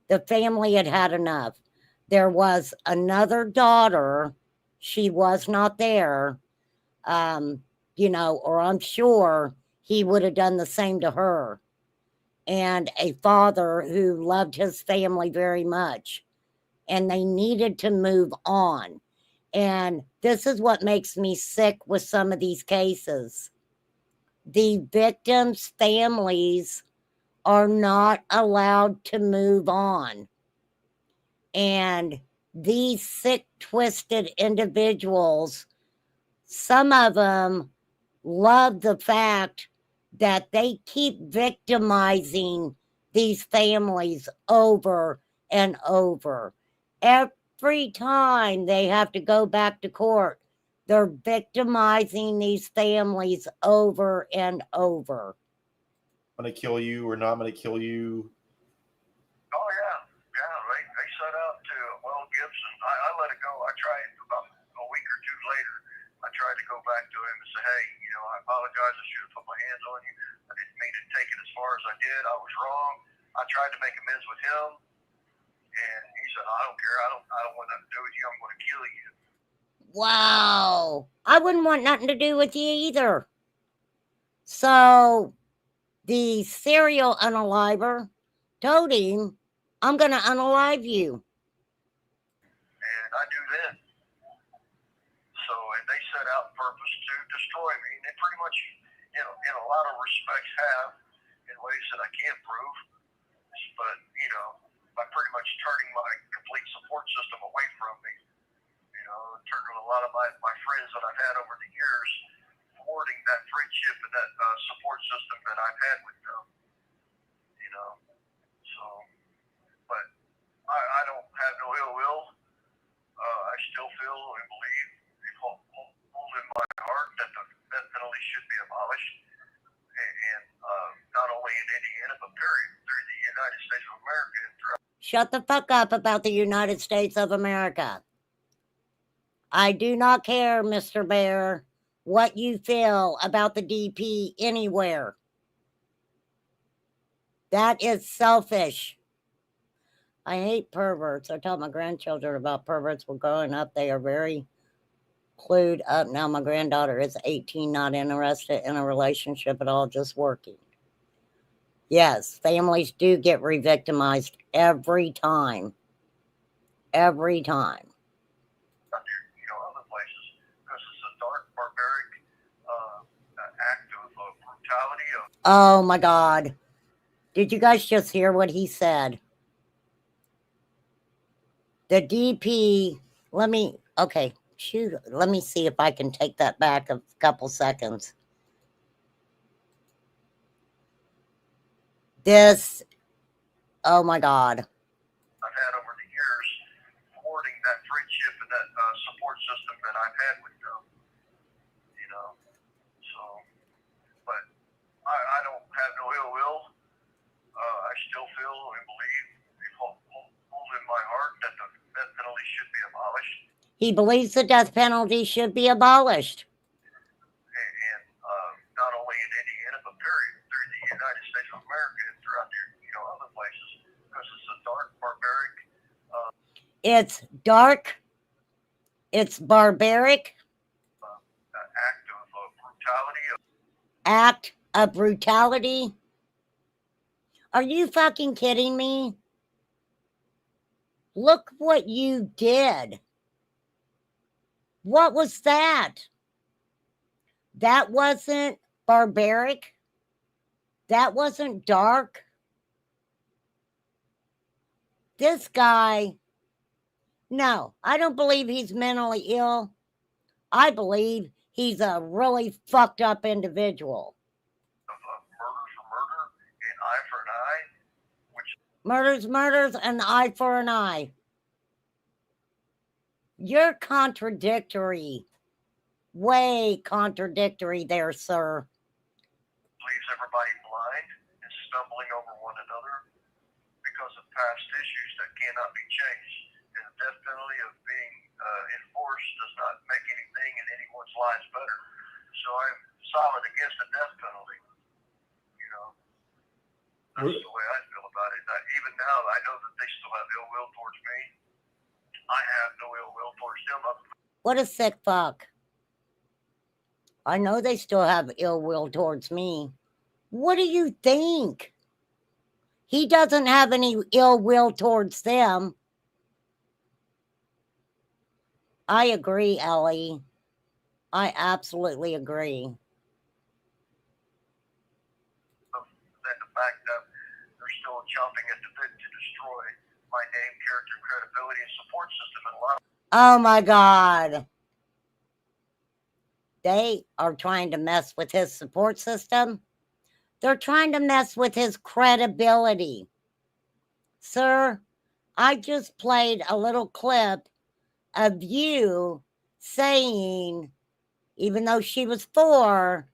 The family had had enough. There was another daughter. She was not there, Or I'm sure he would have done the same to her. And a father who loved his family very much, and they needed to move on. And this is what makes me sick with some of these cases. The victims' families are not allowed to move on. And these sick, twisted individuals, some of them love the fact that they keep victimizing these families over and over. Every time they have to go back to court, they're victimizing these families over and over. I'm going to kill you or not, I'm going to kill you. Oh, yeah. They set out to, Gibson. I let it go. I tried about a week or two later. I tried to go back to him and say, hey, I apologize. I should have put my hands on you. I didn't mean to take it as far as I did. I was wrong. I tried to make amends with him. And he said, I don't care. I don't want nothing to do with you. I'm going to kill you. Wow. I wouldn't want nothing to do with you either. So the serial unaliver told him, I'm going to unalive you. And I do then. And they set out purpose to destroy me. And they pretty much, in a lot of respects have, in ways that I can't prove. But, by pretty much turning my complete support system away from me, turning a lot of my friends that I've had over the years, thwarting that friendship and that support system that I've had with them, but I don't have no ill will. I still feel and believe, hold in my heart, that the death penalty should be abolished, and not only in Indiana, but period, through the United States of America. Shut the fuck up about the United States of America. I do not care, Mr. Bear, what you feel about the DP anywhere. That is selfish. I hate perverts. I taught my grandchildren about perverts when growing up. They are very clued up. Now my granddaughter is 18, not interested in a relationship at all, just working. Yes, families do get re-victimized every time. Every time. Other places, because it's a dark, barbaric act of brutality. Oh my God. Did you guys just hear what he said? The DP, let me see if I can take that back a couple seconds. Oh my God. I've had over the years, thwarting that friendship and that support system that I've had with them, but I don't have no ill will. I still feel and believe, hold in my heart, that the death penalty should be abolished. He believes the death penalty should be abolished. And not only in Indiana, but period, through the United States of America and throughout other places, because it's a dark, barbaric. It's dark. It's barbaric. Act of brutality. Act of brutality. Are you fucking kidding me? Look what you did. What was that? That wasn't barbaric. That wasn't dark. This guy, no, I don't believe he's mentally ill. I believe he's a really fucked up individual. Murder for murder, and eye for an eye. Murder's an eye for an eye. You're contradictory. Way contradictory there, sir. Leaves everybody blind and stumbling over one another because of past issues that cannot be changed. And the death penalty of being enforced does not make anything in anyone's lives better. So I'm solid against the death penalty. That's the way I feel about it. Even now, I know that they still have ill will towards me. I have no ill will towards them. What a sick fuck. I know they still have ill will towards me. What do you think? He doesn't have any ill will towards them. I agree, Ellie. I absolutely agree. That the fact that they're still chomping at the bit to destroy my name, character, credibility, and support system in a lot of. Oh my God. They are trying to mess with his support system. They're trying to mess with his credibility. Sir, I just played a little clip of you saying, even though she was 4,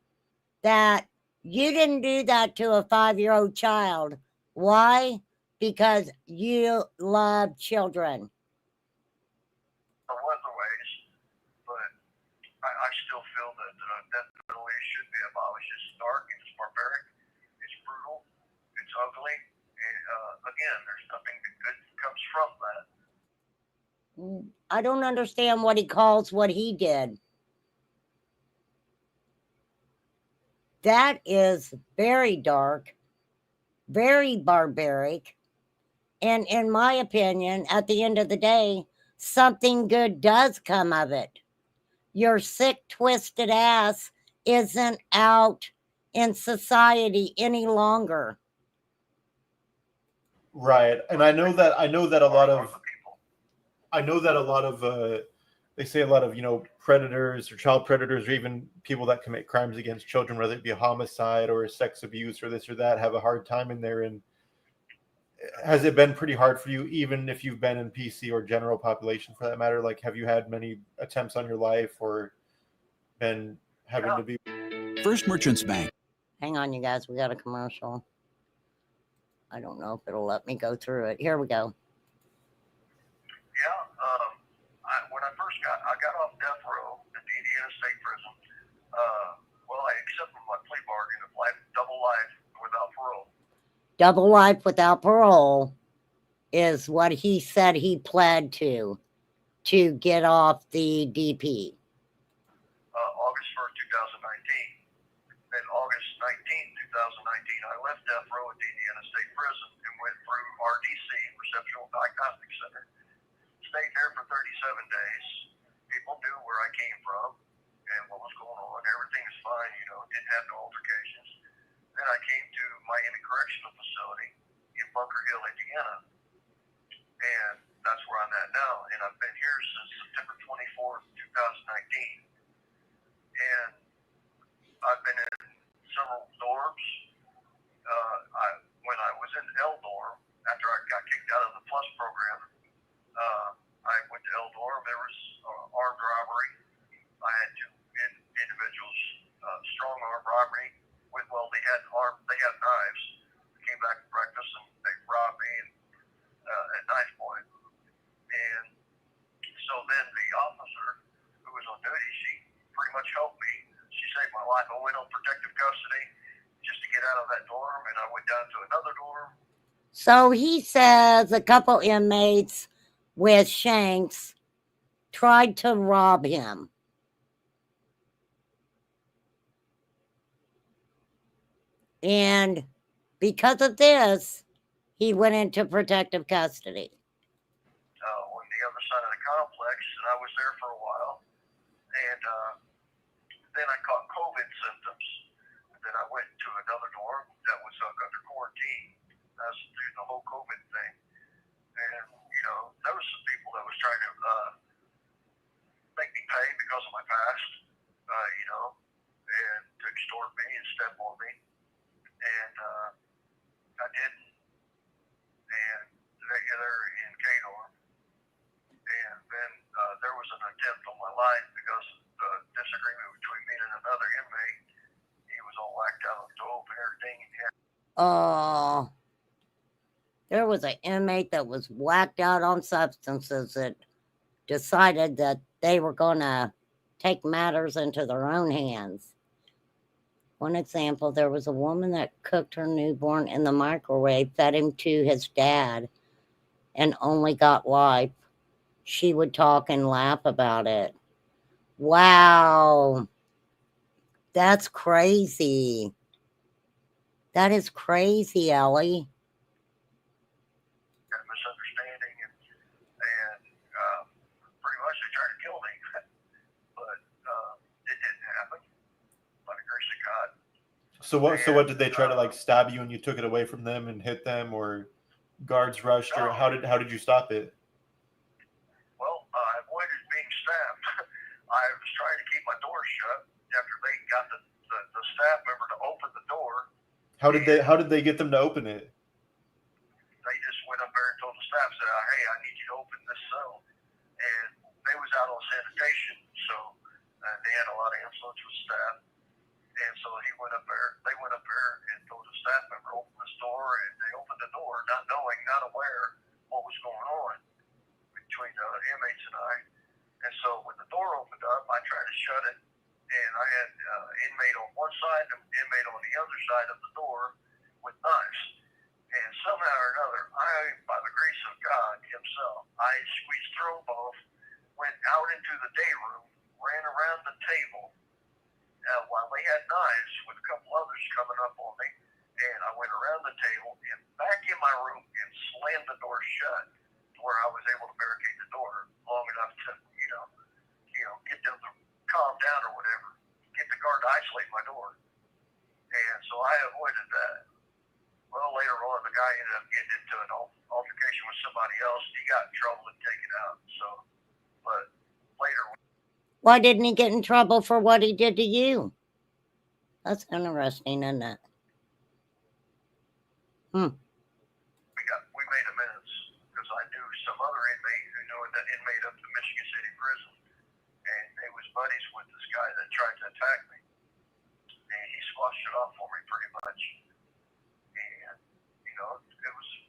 that you didn't do that to a 5-year-old child. Why? Because you love children. Other ways, but I still feel that death penalty should be abolished. It's dark, it's barbaric, it's brutal, it's ugly, and again, there's nothing good that comes from that. I don't understand what he calls what he did. That is very dark, very barbaric, and in my opinion, at the end of the day, something good does come of it. Your sick, twisted ass isn't out in society any longer. Right, and I know that a lot of they say a lot of predators or child predators or even people that commit crimes against children, whether it be a homicide or a sex abuse or this or that, have a hard time in there. And has it been pretty hard for you, even if you've been in PC or general population for that matter? Like, have you had many attempts on your life or been having to be? First Merchants Bank. Hang on, you guys, we got a commercial. I don't know if it'll let me go through it. Here we go. Yeah, when I first got off death row at the Indiana State Prison. I accepted my plea bargain of double life without parole. Double life without parole is what he said he pled to get off the DP. August 1st, 2019. Then August 19th, 2019, I left death row at the Indiana State Prison and went through RDC, Receptional Diagnostic Center. Stayed there for 37 days. People knew where I came from and what was going on. Everything was fine, didn't have no altercations. Then I came to Miami Correctional Facility in Bunker Hill, Indiana. And that's where I'm at now. And I've been here since September 24th, 2019. And I've been in several dorms. When I was in L dorm, after I got kicked out of the Plus program, I went to L dorm. There was armed robbery. I had 2 individuals, strong armed robbery. They had knives. I came back from breakfast and they robbed me at knife point. And so then the officer who was on duty, she pretty much helped me. She saved my life. I went on protective custody just to get out of that dorm, and I went down to another dorm. So he says a couple inmates with shanks tried to rob him. And because of this, he went into protective custody. On the other side of the complex, and I was there for a while. And then I caught COVID symptoms. And then I went to another dorm that was under quarantine. That's through the whole COVID thing. And, there was some people that was trying to make me pay because of my past, and to extort me and step on me. And I didn't. And they're in K-dorm. And then there was an attempt on my life because of the disagreement between me and another inmate. He was all whacked out on dope and everything. There was an inmate that was whacked out on substances that decided that they were going to take matters into their own hands. One example, there was a woman that cooked her newborn in the microwave, fed him to his dad, and only got life. She would talk and laugh about it. Wow. That's crazy. That is crazy, Ellie. A misunderstanding, and pretty much they tried to kill me, but it didn't happen by the grace of God. So what did they try to like stab you and you took it away from them and hit them, or guards rushed, or No. how did you stop it? Well, I avoided being stabbed. I was trying to keep my door shut after they got the staff member to open the door. How did they get them to open it? They just went up there and told the staff, said, "Hey, I need you to open this cell." And they was out on sanitation, so they had a lot of influence with staff. And so they went up there and told the staff member, "Open this door," and they opened the door, not knowing, not aware what was going on between the inmates and I. And so when the door opened up, I tried to shut it, and I had inmate on one side and inmate on the other side of the door with knives. And somehow or another, by the grace of God himself, I squeezed through them both, went out into the day room, ran around the table while they had knives with a couple others coming up on me. And I went around the table and back in my room and slammed the door shut to where I was able to barricade the door long enough to, get them to calm down or whatever, get the guard to isolate my door. And so I avoided that. Well, later on, the guy ended up getting into an altercation with somebody else. He got in trouble and taken out. So, but later. Why didn't he get in trouble for what he did to you? That's interesting, isn't it? We made amends because I knew some other inmate who knew that inmate up the Michigan City prison, and they was buddies with this guy that tried to attack me, and he squashed it off for me pretty much. And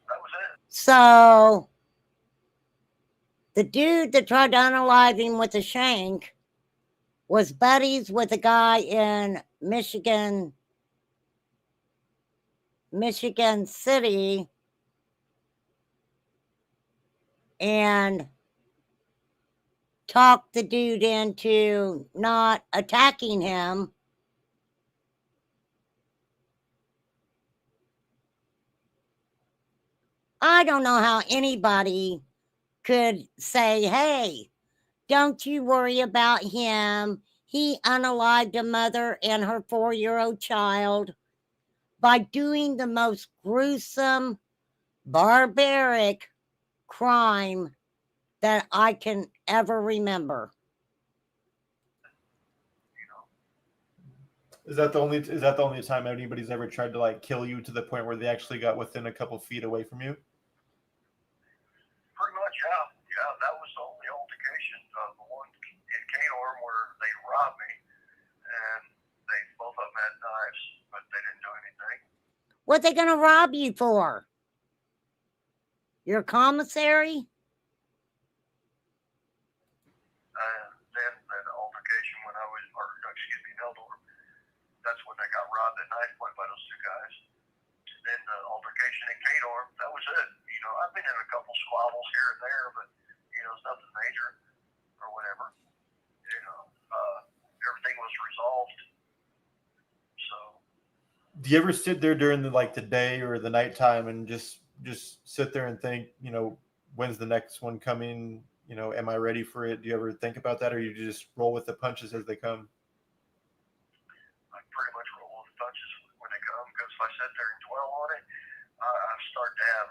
that was it. So the dude that tried to unalive him with a shank was buddies with a guy in Michigan City, and talked the dude into not attacking him. I don't know how anybody could say, "Hey, don't you worry about him. He unalived a mother and her 4-year-old child," by doing the most gruesome, barbaric crime that I can ever remember. Is that the only time anybody's ever tried to like kill you to the point where they actually got within a couple feet away from you? Pretty much, yeah. That was the only altercation. The one in K-Dorm where they robbed me, and both of them had knives, but they didn't do anything. What are they going to rob you for? Your commissary? Then the altercation when I was, Eldor, that's when they got robbed at knife point by those two guys. Then the altercation in K-Dorm, that was it. I've been in a couple squabbles here and there, but it's nothing major or whatever. Everything was resolved. So. Do you ever sit there during the day or the nighttime and just sit there and think, when's the next one coming? Am I ready for it? Do you ever think about that, or you just roll with the punches as they come? I pretty much roll with the punches when they come, because if I sit there and dwell on it, I start to have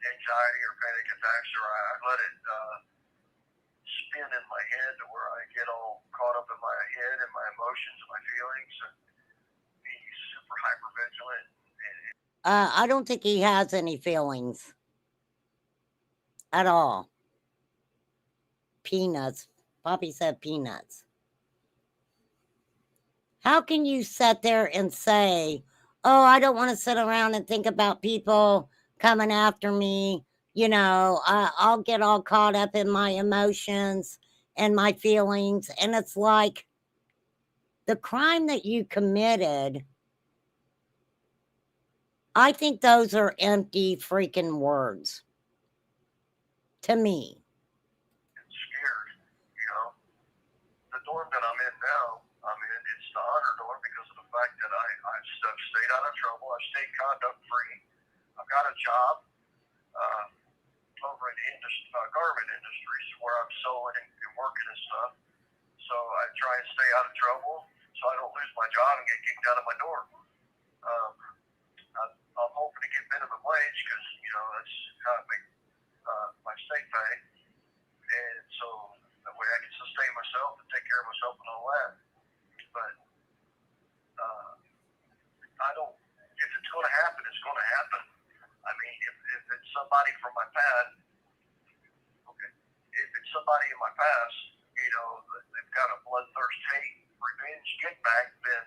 anxiety or panic attacks, or I let it spin in my head to where I get all caught up in my head and my emotions and my feelings, and be super hyper vigilant. I don't think he has any feelings at all. Peanuts. Poppy said peanuts. How can you sit there and say, "Oh, I don't want to sit around and think about people coming after me. I'll get all caught up in my emotions and my feelings." And it's like, the crime that you committed, I think those are empty freaking words to me. Scared, the dorm that I'm in now, it's the trouble. I stayed conduct free. I've got a job over in the garment industries where I'm sewing and working and stuff. So I try and stay out of trouble so I don't lose my job and get kicked out of my door. I'm hoping to get minimum wage because, that's how I make my state pay. And so that way I can sustain myself and take care of myself and all that. But I don't, if it's going to happen, it's going to happen. I mean, if it's somebody from my past, okay, if it's somebody in my past, they've got a bloodthirst hate, revenge, get back, then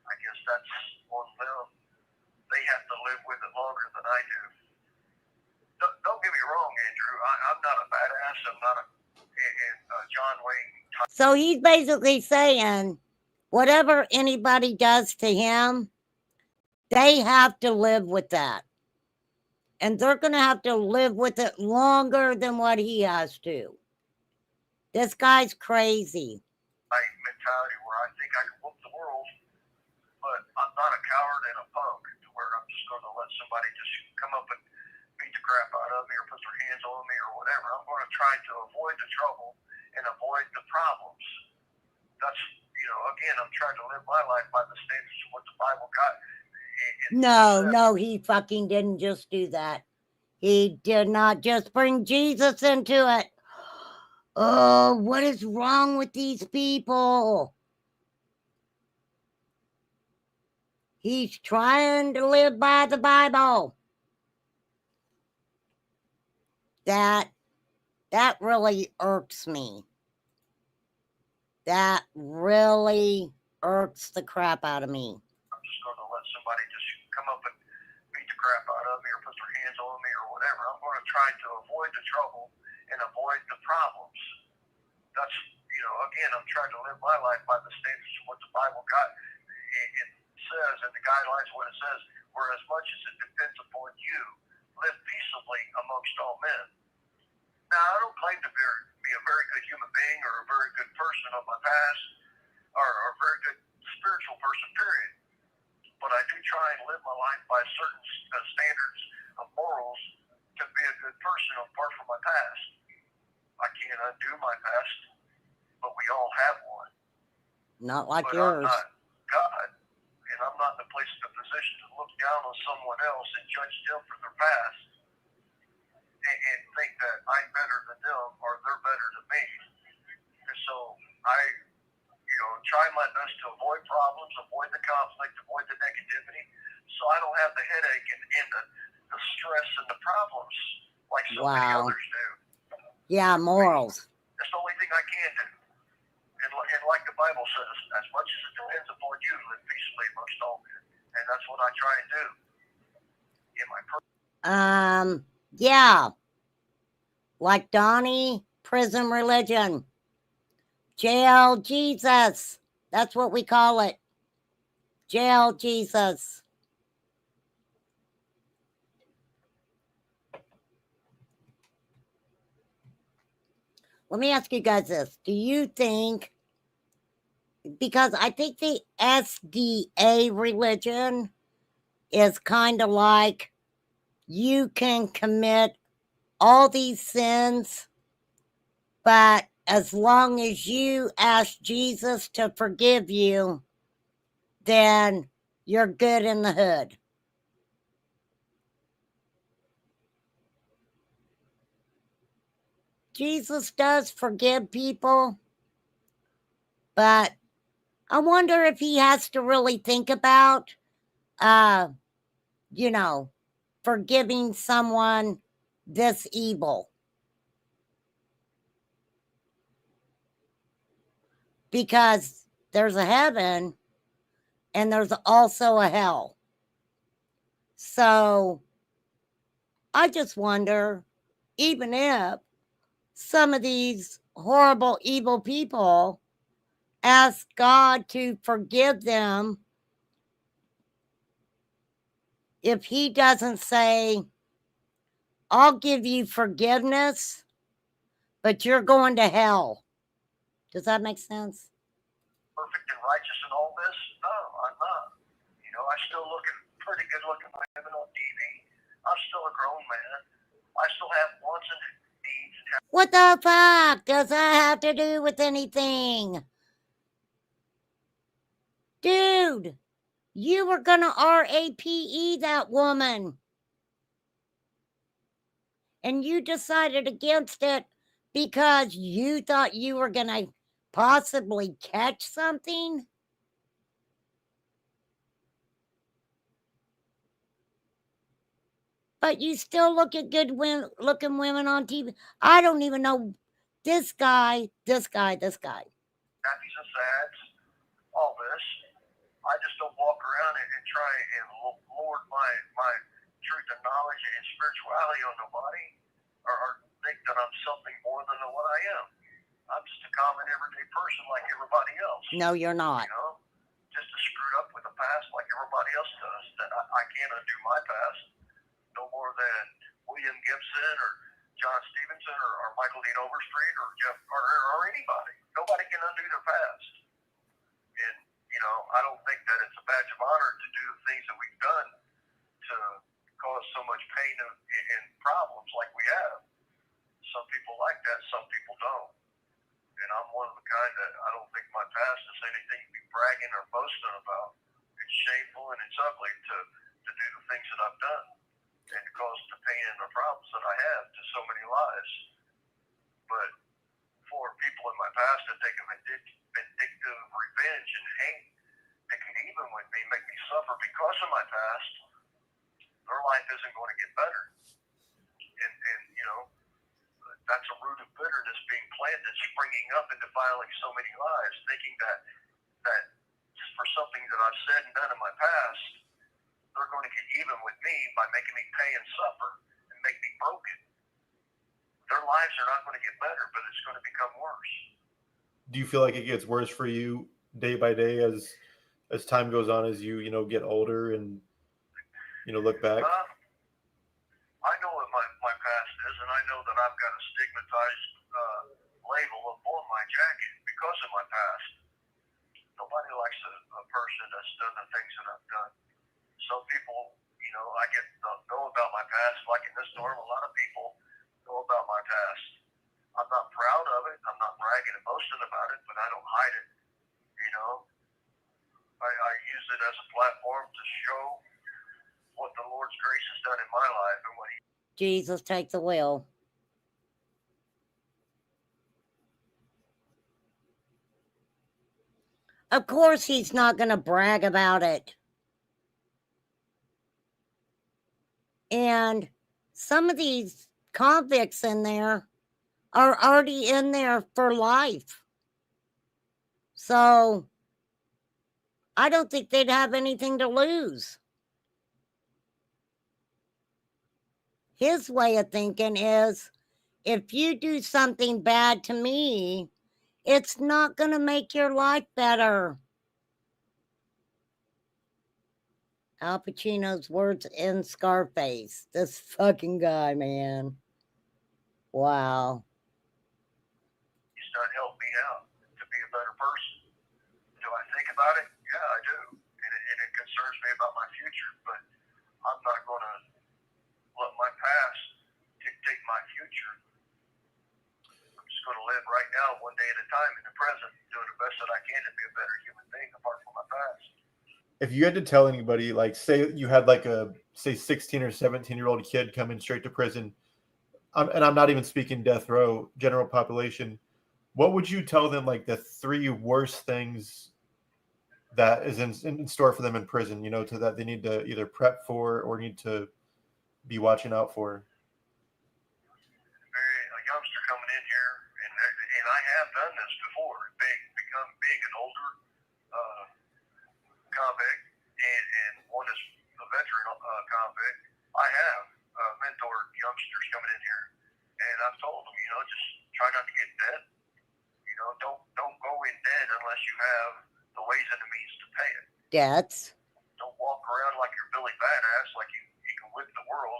I guess that's on them. They have to live with it longer than I do. Don't get me wrong, Andrew. I'm not a badass. I'm not a John Wayne. So he's basically saying whatever anybody does to him, they have to live with that. And they're going to have to live with it longer than what he has to. This guy's crazy. My mentality where I think I can whoop the world, but I'm not a coward and a punk to where I'm just going to let somebody just come up and beat the crap out of me or put their hands on me or whatever. I'm going to try to avoid the trouble and avoid the problems. That's, again, I'm trying to live my life by the standards of what the Bible got. No, he fucking didn't just do that. He did not just bring Jesus into it. Oh, what is wrong with these people? He's trying to live by the Bible. That really irks me. That really irks the crap out of me. I'm just going to let somebody just come up and beat the crap out of me or put their hands on me or whatever. I'm going to try to avoid the trouble and avoid the problems. That's, again, I'm trying to live my life by the standards of what the Bible got. It says, and the guidelines, what it says, where as much as it depends upon you, live peaceably amongst all men. Now, I don't claim to be a very good human being or a very good person of my past or a very good spiritual person, period. But I do try and live my life by certain standards of morals to be a good person apart from my past. I can't undo my past, but we all have one. Not like but yours. I'm not God, and I'm not in the place of the position to look down on someone else and judge them for their past and think that I'm better than them or they're better than me. And so I, try my best to avoid problems, avoid the conflict, avoid the negativity, so I don't have the headache and the stress and the problems like so many others do. Yeah, morals. That's the only thing I can do. And like the Bible says, as much as it depends upon you, live peaceably amongst all men. And that's what I try and do. In my yeah. Like Donnie, prison religion. Jail Jesus. That's what we call it. Jail Jesus. Let me ask you guys this. Do you think, because I think the SDA religion is kind of like you can commit all these sins, but as long as you ask Jesus to forgive you, then you're good in the hood. Jesus does forgive people, but I wonder if he has to really think about, forgiving someone this evil. Because there's a heaven and there's also a hell. So I just wonder, even if some of these horrible, evil people ask God to forgive them, if he doesn't say, I'll give you forgiveness, but you're going to hell. Does that make sense? perfect and righteous in all this? No, I'm not. I still look at pretty good looking women on TV. I'm still a grown man. I still have wants and needs. What the fuck does that have to do with anything? Dude, you were gonna RAPE that woman. And you decided against it because you thought you were gonna possibly catch something? But you still look at good looking women on TV. I don't even know this guy. Happies and sads, all this. I just don't walk around and try and lord my truth and knowledge and spirituality on nobody, or think that I'm something more than what I am. I'm just a common everyday person like everybody else. No, you're not. You know, just as screwed up with the past like everybody else does. That I can't undo my past no more than William Gibson or John Stevenson or Michael Dean Overstreet or Jeff Carter or anybody. Nobody can undo their past. And, you know, I don't think that it's a badge of honor to do the things that we've done to cause so much pain and problems like we have. Some people like that, some people don't. And I'm one of the kind that I don't think my past is anything to be bragging or boasting about. It's shameful and it's ugly to do the things that I've done and to cause the pain and the problems that I have to so many lives. But for people in my past that take a vindictive revenge and hate, they can even with me, make me suffer because of my past, their life isn't going to get better. And you know, that's a root of bitterness being planted, springing up and defiling so many lives, thinking that just for something that I've said and done in my past, they're going to get even with me by making me pay and suffer and make me broken. Their lives are not going to get better, but it's going to become worse. Do you feel like it gets worse for you day by day as time goes on, as you get older and look back? I know what my past is, and I know that I've got a stigmatized label upon my jacket because of my past. Nobody likes a person that's done the things that I've done. Some people, I get know about my past, like in this dorm, a lot of people know about my past. I'm not proud of it. I'm not bragging and boasting about it, but I don't hide it. I use it as a platform to show what the Lord's grace has done in my life and what He. Jesus, take the wheel. Of course he's not going to brag about it. And some of these convicts in there are already in there for life. So I don't think they'd have anything to lose. His way of thinking is, if you do something bad to me, it's not going to make your life better. Al Pacino's words in Scarface. This fucking guy, man. Wow. He's done helped me out to be a better person. Do I think about it? Yeah, I do. And it concerns me about my future, but I'm not going to let my past dictate my future. I'm just going to live right now, one day at a time, in the present, doing the best that I can to be a better human being apart from my past. If you had to tell anybody, like, say you had like a 16 or 17-year-old kid coming straight to prison, and I'm not even speaking death row, general population, what would you tell them, like, the 3 worst things that is in store for them in prison, to that they need to either prep for or need to be watching out for? A youngster coming in here, and I have done this before, being an older convict, and one is a veteran convict. I have mentored youngsters coming in here, and I've told them, just try not to get dead. Don't go in dead unless you have the ways and the means to pay it. Debts. Don't walk around like you're Billy Badass, like you can whip the world,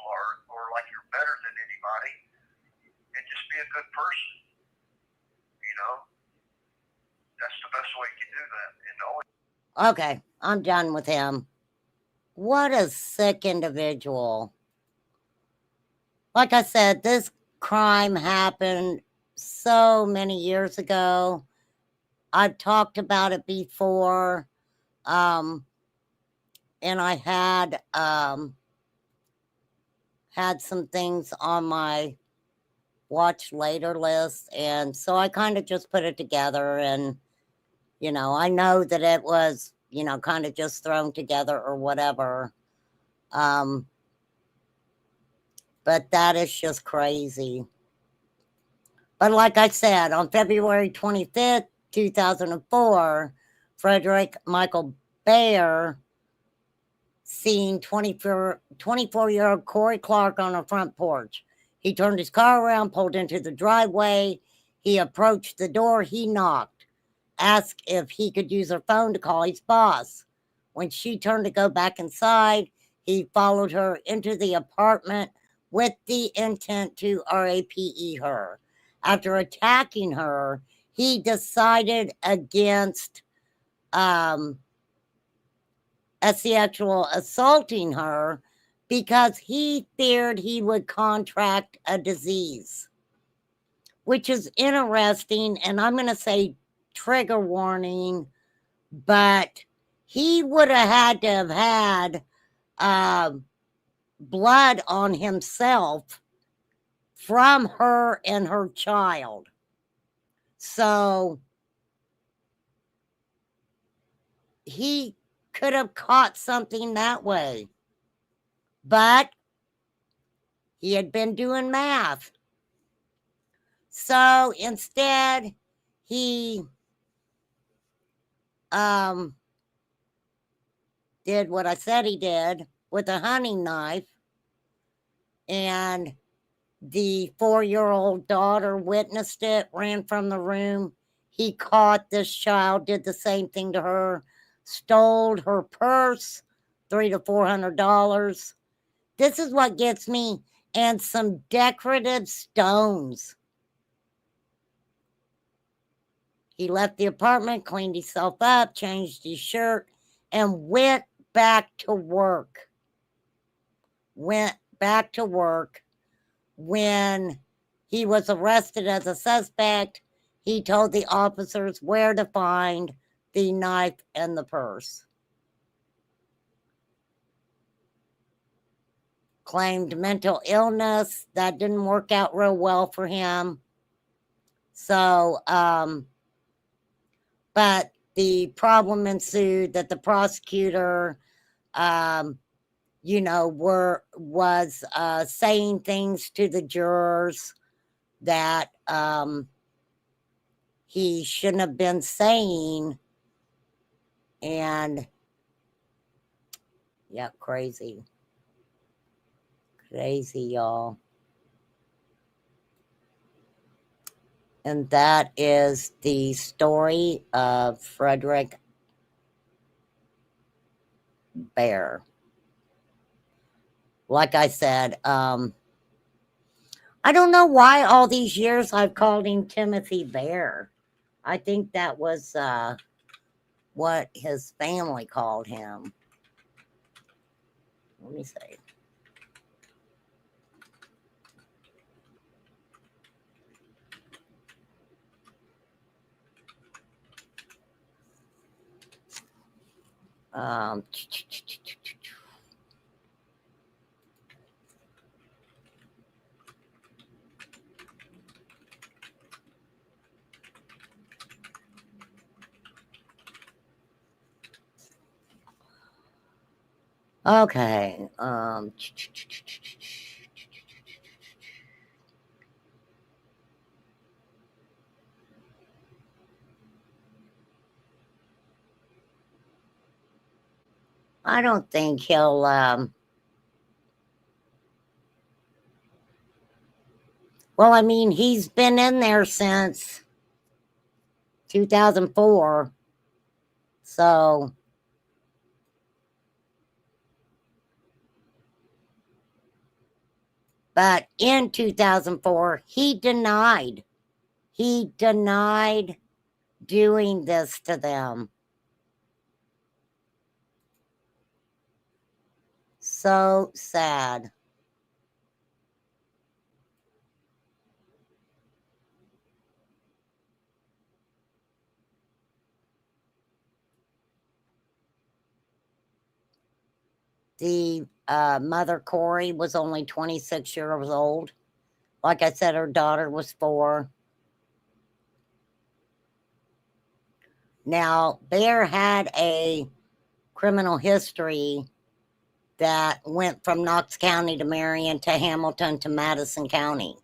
or like you're better than anybody, and just be a good person. That's the best way you can do that. And always. Okay, I'm done with him. what a sick individual. Like I said, this crime happened so many years ago. I've talked about it before. And I had some things on my watch later list, and so I kind of just put it together, and I know that it was kind of just thrown together or whatever, but that is just crazy. But like I said, on February 25th, 2004, Frederick Michael Bear seen 24-year-old Corey Clark on her front porch. He turned his car around, pulled into the driveway. He approached the door. He knocked, asked if he could use her phone to call his boss. When she turned to go back inside, he followed her into the apartment with the intent to rape her. After attacking her, he decided against sexual assaulting her because he feared he would contract a disease, which is interesting. And I'm going to say trigger warning, but he would have had to have had blood on himself from her and her child. So he could have caught something that way. But he had been doing math. So instead, he did what I said he did with a hunting knife. And the 4-year-old daughter witnessed it, ran from the room. He caught this child, did the same thing to her, stole her purse, $300 to $400. This is what gets me, and some decorative stones. He left the apartment, cleaned himself up, changed his shirt, and went back to work. When he was arrested as a suspect, he told the officers where to find the knife and the purse. Claimed mental illness. That didn't work out real well for him. So, but the problem ensued that the prosecutor, was saying things to the jurors that he shouldn't have been saying. And yeah, crazy, y'all. And that is the story of Frederick Bear. Like I said, I don't know why all these years I've called him Timothy Bear. I think that was what his family called him. Let me see. Okay. I don't think he'll well, I mean, he's been in there since 2004. So but in 2004, he denied doing this to them. So sad. The mother, Corey, was only 26 years old. Like I said, her daughter was 4. Now, Bear had a criminal history that went from Knox County to Marion to Hamilton to Madison County.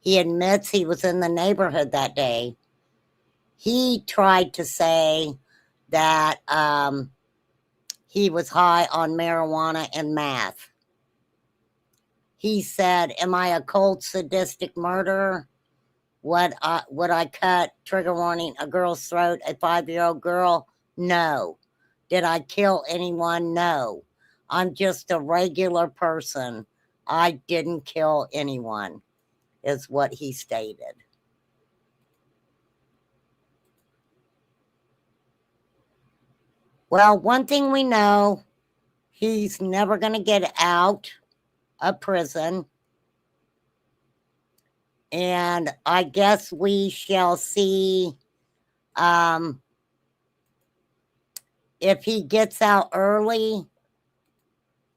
He admits he was in the neighborhood that day. He tried to say that he was high on marijuana and meth. He said, "Am I a cold, sadistic murderer? Would I cut, trigger warning, a girl's throat, a 5-year-old girl? No. Did I kill anyone? No. I'm just a regular person. I didn't kill anyone," is what he stated. Well, one thing we know, he's never going to get out of prison. And I guess we shall see if he gets out early.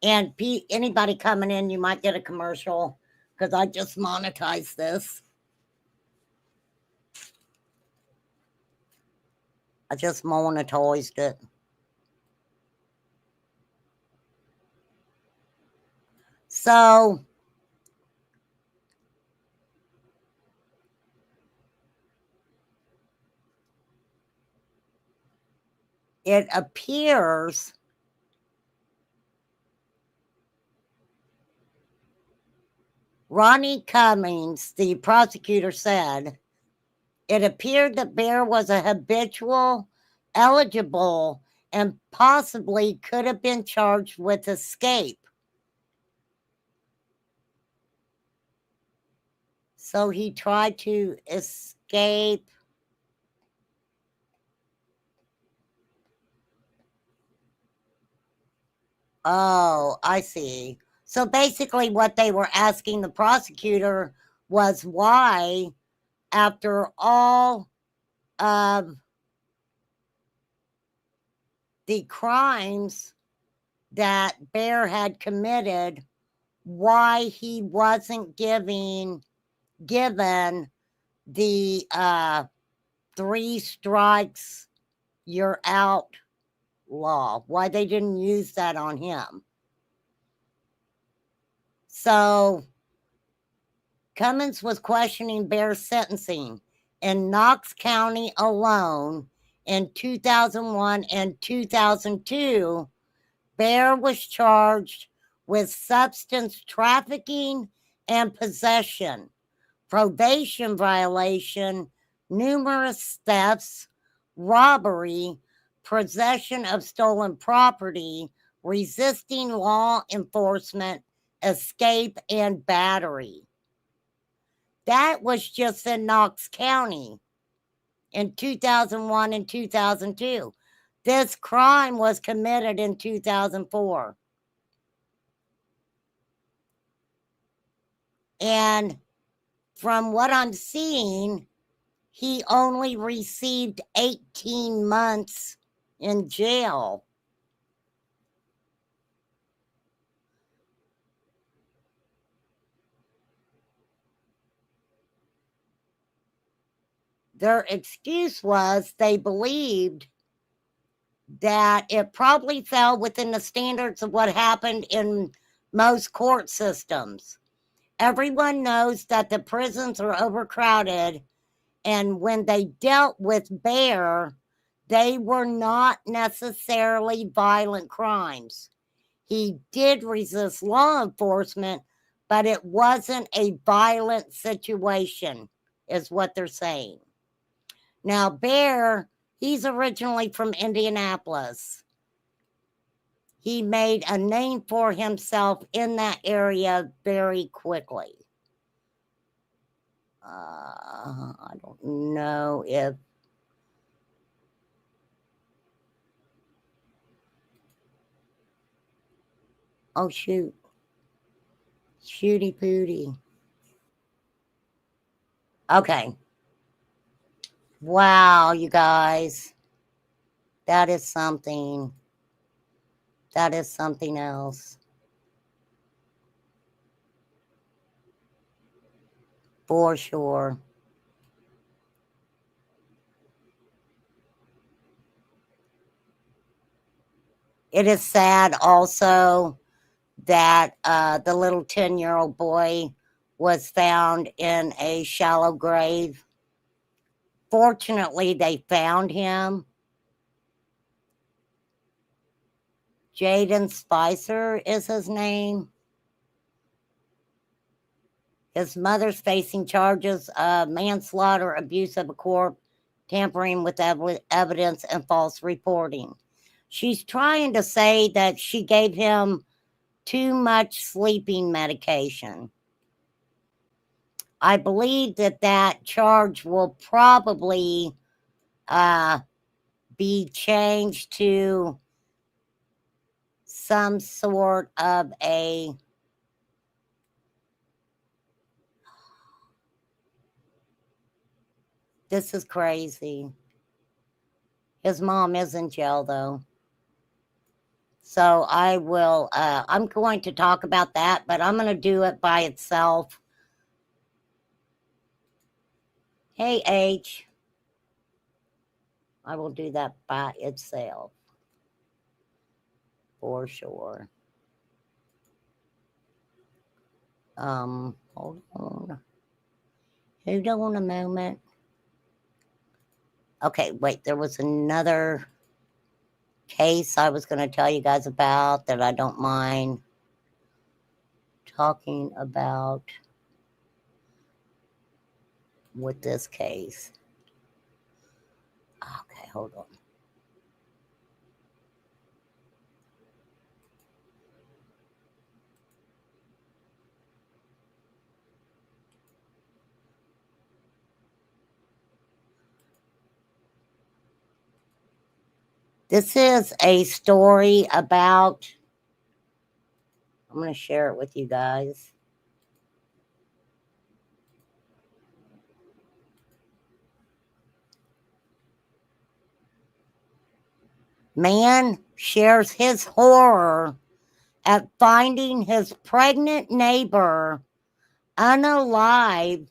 And anybody coming in, you might get a commercial because I just monetized this. I just monetized it. So it appears Ronnie Cummings, the prosecutor, said it appeared that Bear was a habitual, eligible, and possibly could have been charged with escape. So he tried to escape. Oh, I see. So basically, what they were asking the prosecutor was why, after all of the crimes that Bear had committed, why he wasn't given the 3 strikes, you're out law, why they didn't use that on him. So Cummins was questioning Bear's sentencing. In Knox County alone, in 2001 and 2002, Bear was charged with substance trafficking and possession, probation violation, numerous thefts, robbery, possession of stolen property, resisting law enforcement, escape, and battery. That was just in Knox County in 2001 and 2002. This crime was committed in 2004. And from what I'm seeing, he only received 18 months in jail. Their excuse was they believed that it probably fell within the standards of what happened in most court systems. Everyone knows that the prisons are overcrowded, and when they dealt with Bear, they were not necessarily violent crimes. He did resist law enforcement, but it wasn't a violent situation, is what they're saying. Now, Bear, he's originally from Indianapolis. He made a name for himself in that area very quickly. I don't know if Oh, shoot. Shooty pooty. Okay. Wow, you guys. That is something. That is something else. For sure. It is sad also that the little 10-year-old boy was found in a shallow grave. Fortunately, they found him. Jaden Spicer is his name. His mother's facing charges of manslaughter, abuse of a corpse, tampering with evidence, and false reporting. She's trying to say that she gave him too much sleeping medication. I believe that charge will probably be changed to some sort of a this is crazy. His mom is in jail though. So I will I'm going to talk about that, but I'm going to do it by itself. Hey H. I will do that by itself. For sure. Hold on. Hold on a moment. Okay, wait, there was another case I was going to tell you guys about that I don't mind talking about with this case. Okay, hold on. This is a story about, I'm going to share it with you guys. Man shares his horror at finding his pregnant neighbor unalive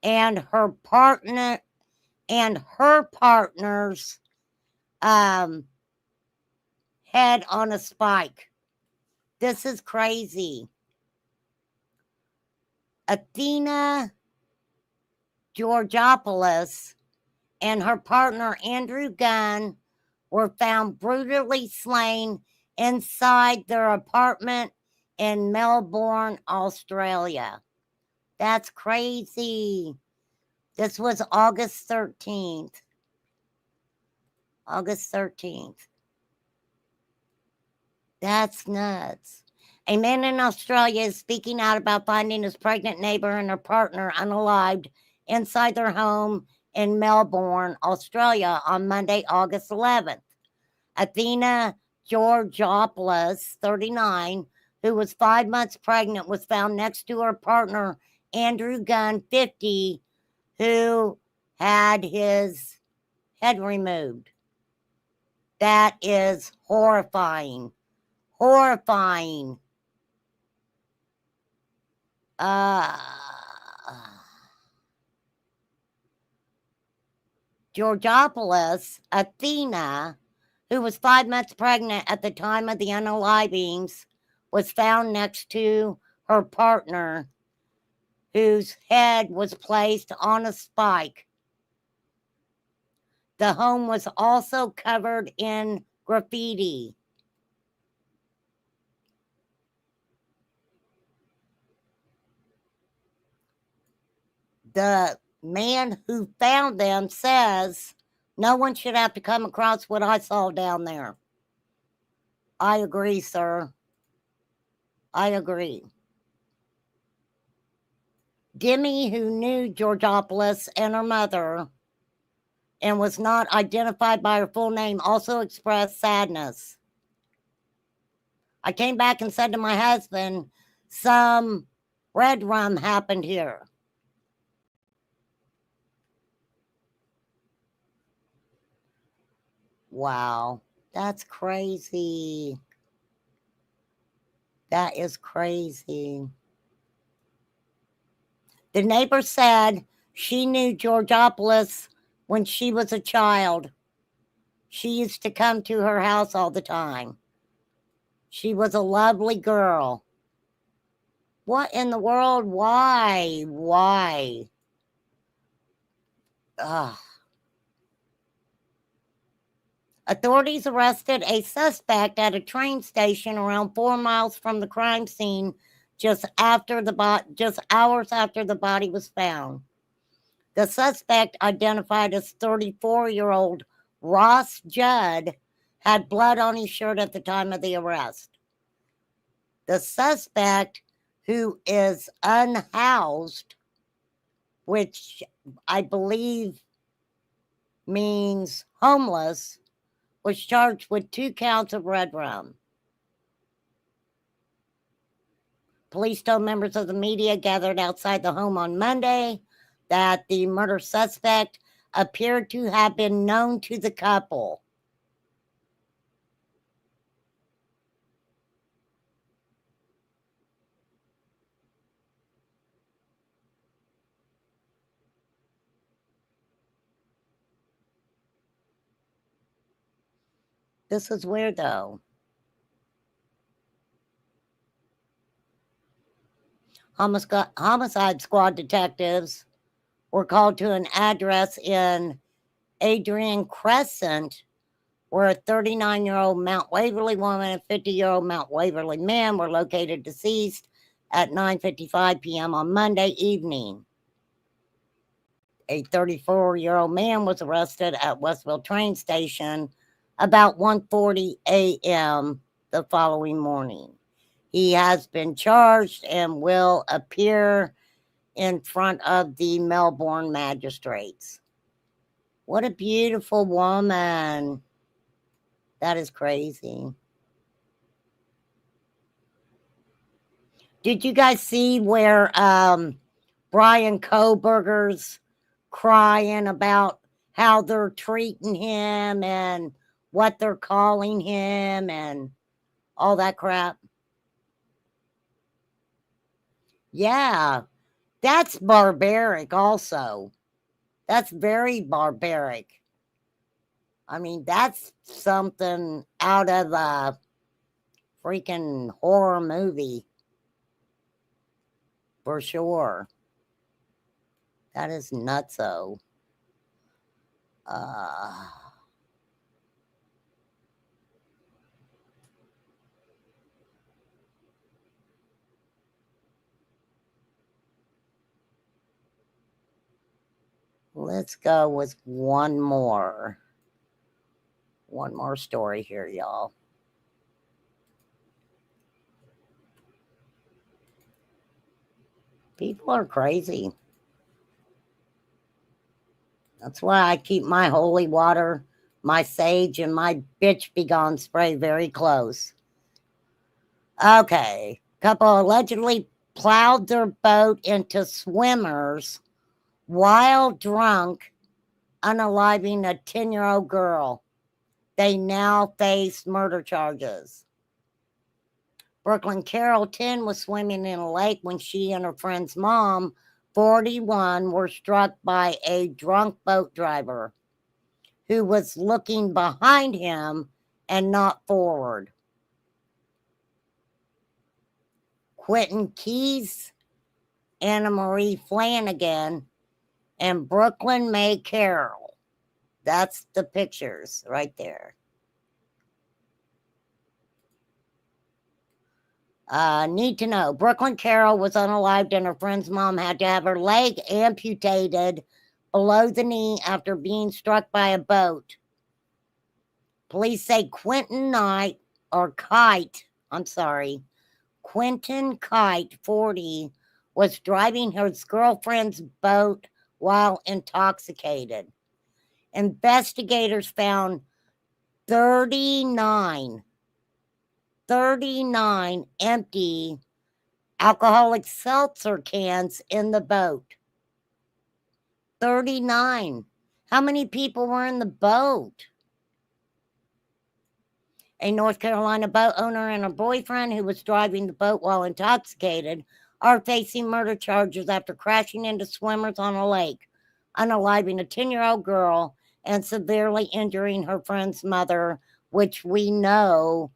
and her partner's head on a spike. This is crazy. Athena Georgopoulos and her partner Andrew Gunn were found brutally slain inside their apartment in Melbourne, Australia. That's crazy. This was August 13th. August 13th. That's nuts. A man in Australia is speaking out about finding his pregnant neighbor and her partner unalived inside their home in Melbourne, Australia on Monday, August 11th. Athena Georgopoulos, 39, who was 5 months pregnant, was found next to her partner, Andrew Gunn, 50, who had his head removed. That is horrifying. Horrifying. Georgopoulos, Athena, who was 5 months pregnant at the time of the unalivings, was found next to her partner, whose head was placed on a spike. The home was also covered in graffiti. The man who found them says, no one should have to come across what I saw down there. I agree, sir. I agree. Demi, who knew Georgopoulos and her mother and was not identified by her full name, also expressed sadness. I came back and said to my husband, some red rum happened here. Wow, that's crazy. That is crazy. The neighbor said she knew Georgopoulos when she was a child. She used to come to her house all the time. She was a lovely girl. What in the world? Why? Why? Ugh. Authorities arrested a suspect at a train station around 4 miles from the crime scene just hours after the body was found. The suspect, identified as 34-year-old Ross Judd, had blood on his shirt at the time of the arrest. The suspect, who is unhoused, which I believe means homeless, was charged with 2 counts of red rum. Police told members of the media gathered outside the home on Monday that the murder suspect appeared to have been known to the couple. This is weird, though. Homicide squad detectives were called to an address in Adrian Crescent where a 39-year-old Mount Waverly woman and 50-year-old Mount Waverly man were located deceased at 9:55 p.m. on Monday evening. A 34-year-old man was arrested at Westville train station about 1:40 a.m. the following morning. He has been charged and will appear in front of the Melbourne magistrates. What a beautiful woman. That is crazy. Did you guys see where Brian Koberger's crying about how they're treating him and what they're calling him and all that crap? Yeah, that's barbaric also. That's very barbaric. I mean, that's something out of a freaking horror movie. For sure. That is nutso. Let's go with one more story here, y'all. People are crazy. That's why I keep my holy water, my sage, and my bitch begone spray very close. Okay. Couple allegedly plowed their boat into swimmers while drunk, unaliving a 10-year-old girl. They now face murder charges. Brooklyn Carol, 10, was swimming in a lake when she and her friend's mom, 41, were struck by a drunk boat driver who was looking behind him and not forward. Quentin Keys, Anna Marie Flanagan, and Brooklyn May Carroll. That's the pictures right there. Need to know. Brooklyn Carroll was unalived and her friend's mom had to have her leg amputated below the knee after being struck by a boat. Police say Quentin Kite, 40, was driving his girlfriend's boat while intoxicated. Investigators found 39 39 empty alcoholic seltzer cans in the boat. 39. How many people were in the boat? A North Carolina boat owner and her boyfriend, who was driving the boat while intoxicated, are facing murder charges after crashing into swimmers on a lake, unaliving a 10-year-old girl and severely injuring her friend's mother, which we know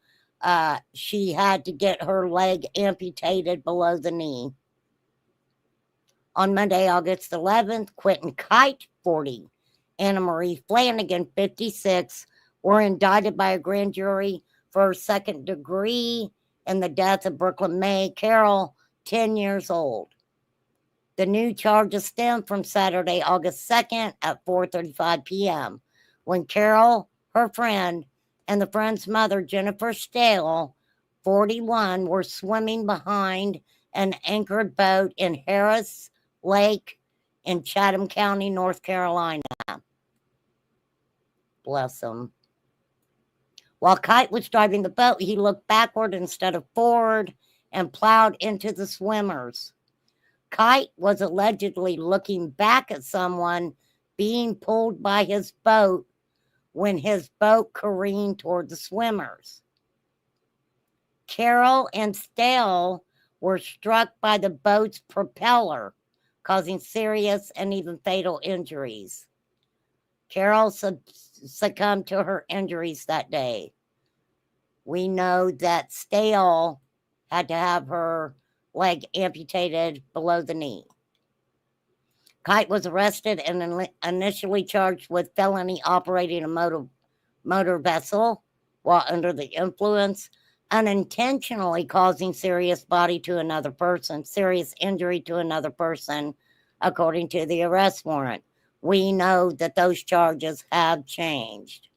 she had to get her leg amputated below the knee. On Monday, August 11th, Quentin Kite, 40, Anna Marie Flanagan, 56, were indicted by a grand jury for second degree in the death of Brooklyn May Carroll, 10 years old. The new charges stem from Saturday, August 2nd at 4:35 p.m. when Carroll, her friend, and the friend's mother, Jennifer Stale, 41, were swimming behind an anchored boat in Harris Lake in Chatham County, North Carolina. Bless him. While Kite was driving the boat, he looked backward instead of forward and plowed into the swimmers. Kite was allegedly looking back at someone being pulled by his boat when his boat careened toward the swimmers. Carroll and Stale were struck by the boat's propeller, causing serious and even fatal injuries. Carroll succumbed to her injuries that day. We know that Stale had to have her leg amputated below the knee. Kite was arrested and initially charged with felony operating a motor vessel while under the influence, unintentionally causing serious injury to another person, according to the arrest warrant. We know that those charges have changed.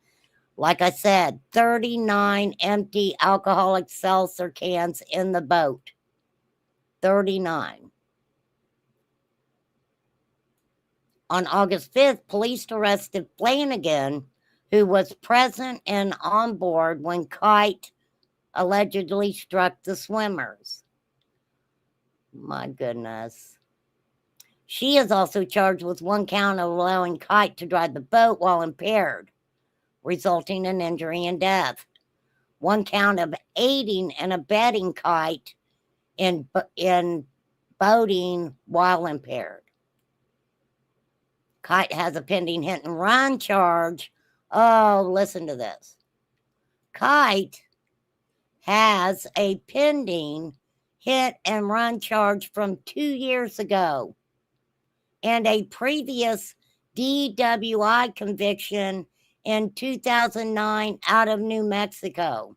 Like I said, 39 empty alcoholic seltzer cans in the boat. 39. On August 5th, police arrested Flanagan, who was present and on board when Kite allegedly struck the swimmers. My goodness. She is also charged with one count of allowing Kite to drive the boat while impaired, resulting in injury and death. One count of aiding and abetting Kite in boating while impaired. Kite has a pending hit and run charge. Oh, listen to this. Kite has a pending hit and run charge from 2 years ago and a previous DWI conviction in 2009 out of New Mexico.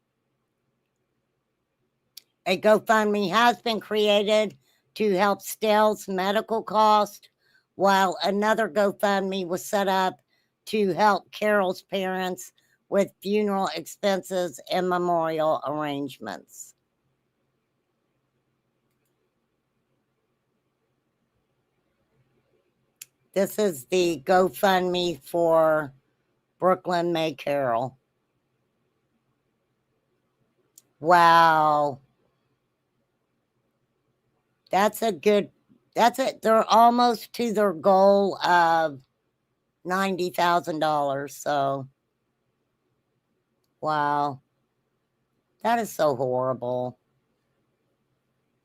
A GoFundMe has been created to help Stale's medical cost, while another GoFundMe was set up to help Carol's parents with funeral expenses and memorial arrangements. This is the GoFundMe for Brooklyn May Carroll. Wow. They're almost to their goal of $90,000. So, wow. That is so horrible.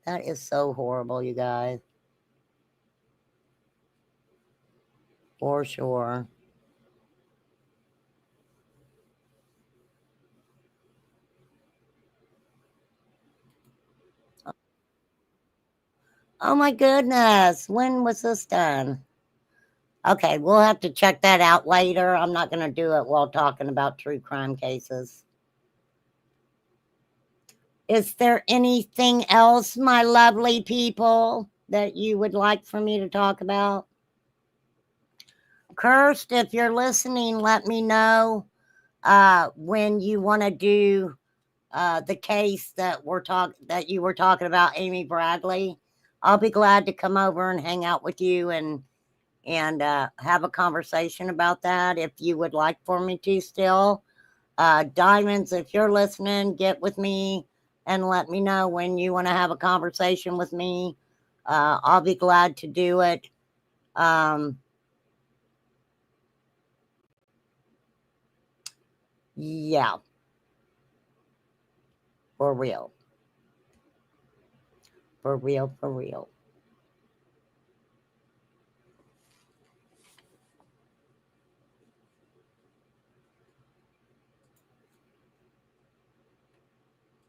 That is so horrible, you guys. For sure. Oh my goodness. When was this done? Okay, we'll have to check that out later. I'm not going to do it while talking about true crime cases. Is there anything else, my lovely people, that you would like for me to talk about? Kirst, if you're listening, let me know when you want to do the case that you were talking about, Amy Bradley. I'll be glad to come over and hang out with you and have a conversation about that if you would like for me to still. Diamonds, if you're listening, get with me. and let me know when you want to have a conversation with me. I'll be glad to do it. Yeah, for real. For real, for real.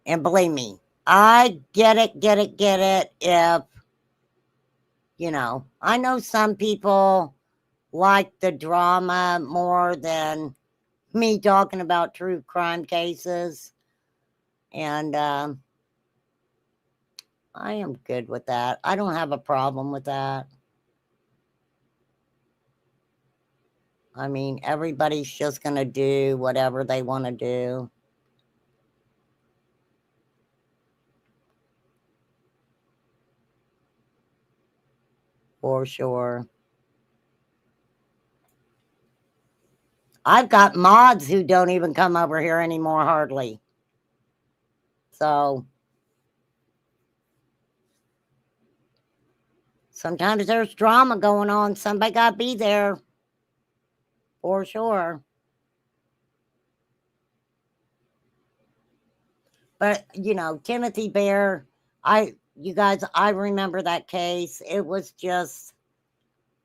And believe me, I get it. If, I know some people like the drama more than me talking about true crime cases. And I am good with that. I don't have a problem with that. I mean, everybody's just going to do whatever they want to do. For sure. I've got mods who don't even come over here anymore, hardly. So sometimes there's drama going on. Somebody got to be there. For sure. But, Timothy Bear, you guys, I remember that case. It was just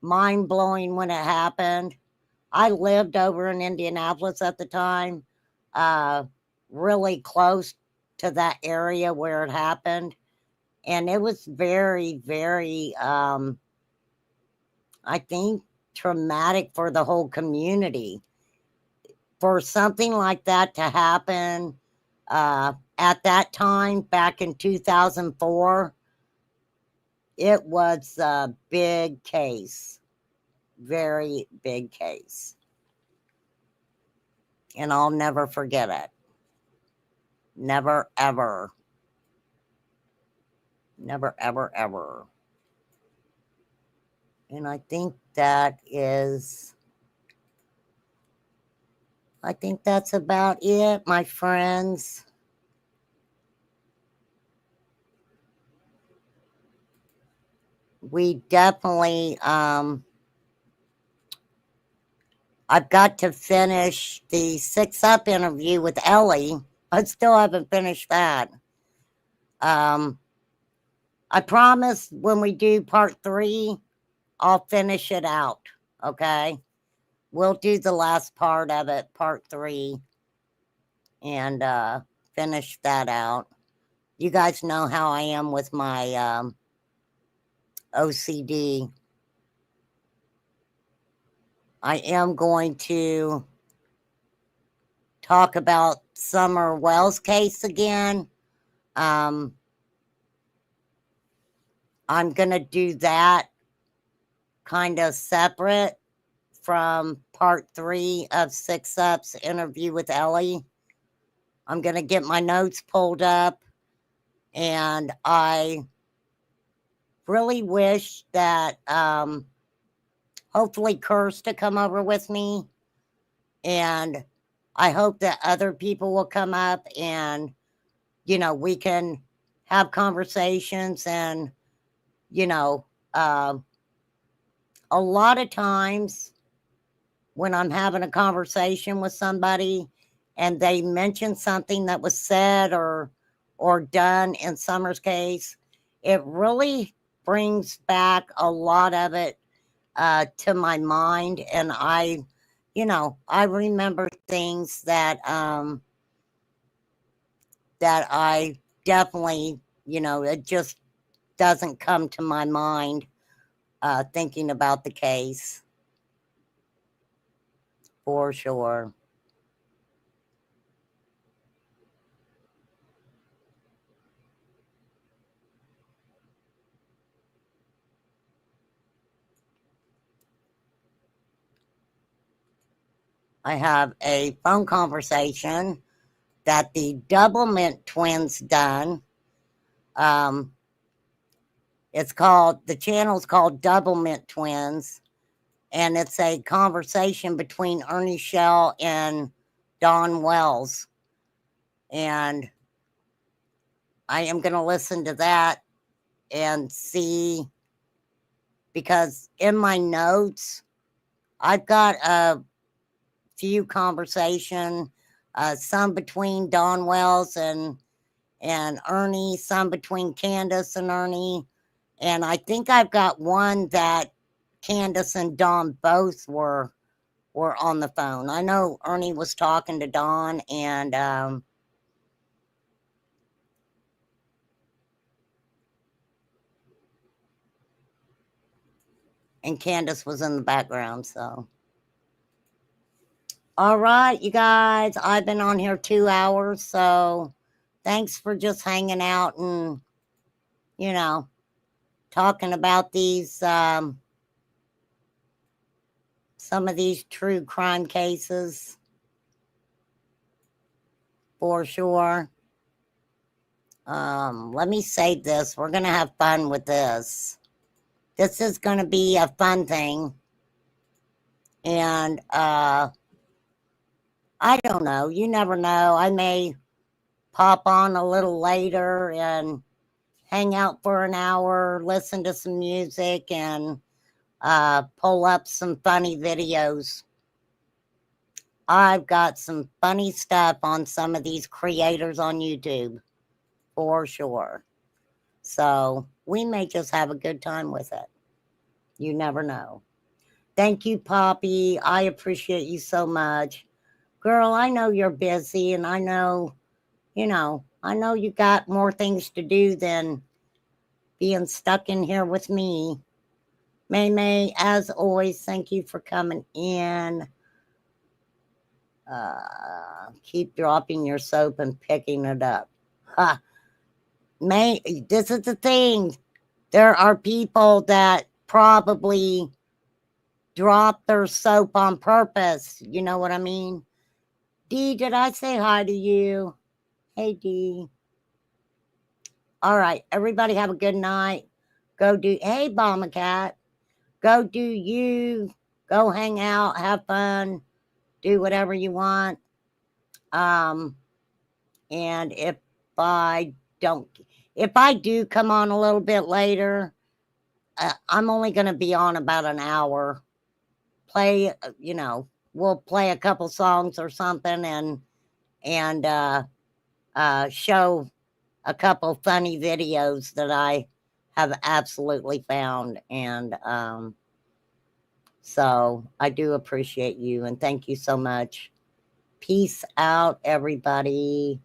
mind blowing when it happened. I lived over in Indianapolis at the time, really close to that area where it happened. And it was very, very, I think, traumatic for the whole community. For something like that to happen at that time, back in 2004, it was a big case. Very big case. And I'll never forget it. Never, ever. Never, ever, ever. And I think that's about it, my friends. We definitely, I've got to finish the 6 Up interview with Ellie. I still haven't finished that. I promise when we do part 3, I'll finish it out. Okay. We'll do the last part of it, part 3, and finish that out. You guys know how I am with my OCD. I am going to talk about Summer Wells' case again. I'm going to do that kind of separate from part 3 of 6 Up's interview with Ellie. I'm going to get my notes pulled up, and I really wish that hopefully Curse to come over with me, and I hope that other people will come up and, we can have conversations. And, a lot of times when I'm having a conversation with somebody and they mention something that was said or done in Summer's case, it really brings back a lot of it to my mind. And I remember things that I definitely, it just doesn't come to my mind thinking about the case. For sure. I have a phone conversation that the Doublemint twins done. The channel's called Doublemint Twins, and it's a conversation between Ernie Shell and Don Wells. And I am going to listen to that and see, because in my notes, I've got a few conversation, some between Don Wells and Ernie, some between Candace and Ernie, and I think I've got one that Candace and Don both were on the phone. I know Ernie was talking to Don, and Candace was in the background. So, all right, you guys, I've been on here 2 hours, so thanks for just hanging out and, you know, talking about these, some of these true crime cases, for sure. Let me say this. We're going to have fun with this. This is going to be a fun thing. And, I don't know. You never know. I may pop on a little later and hang out for an hour, listen to some music, and pull up some funny videos. I've got some funny stuff on some of these creators on YouTube, for sure. So we may just have a good time with it. You never know. Thank you, Poppy. I appreciate you so much. Girl, I know you're busy, and I know, I know you got more things to do than being stuck in here with me. May, as always, thank you for coming in. Keep dropping your soap and picking it up. Ha. May, this is the thing. There are people that probably drop their soap on purpose. You know what I mean? Dee, did I say hi to you? Hey, Dee. All right, everybody have a good night. Go do, hey, Bomber Cat. Go do you. Go hang out, have fun, do whatever you want. And if I do come on a little bit later, I'm only going to be on about an hour. Play, we'll play a couple songs or something, and show a couple funny videos that I have absolutely found. And so I do appreciate you, and thank you so much. Peace out, everybody.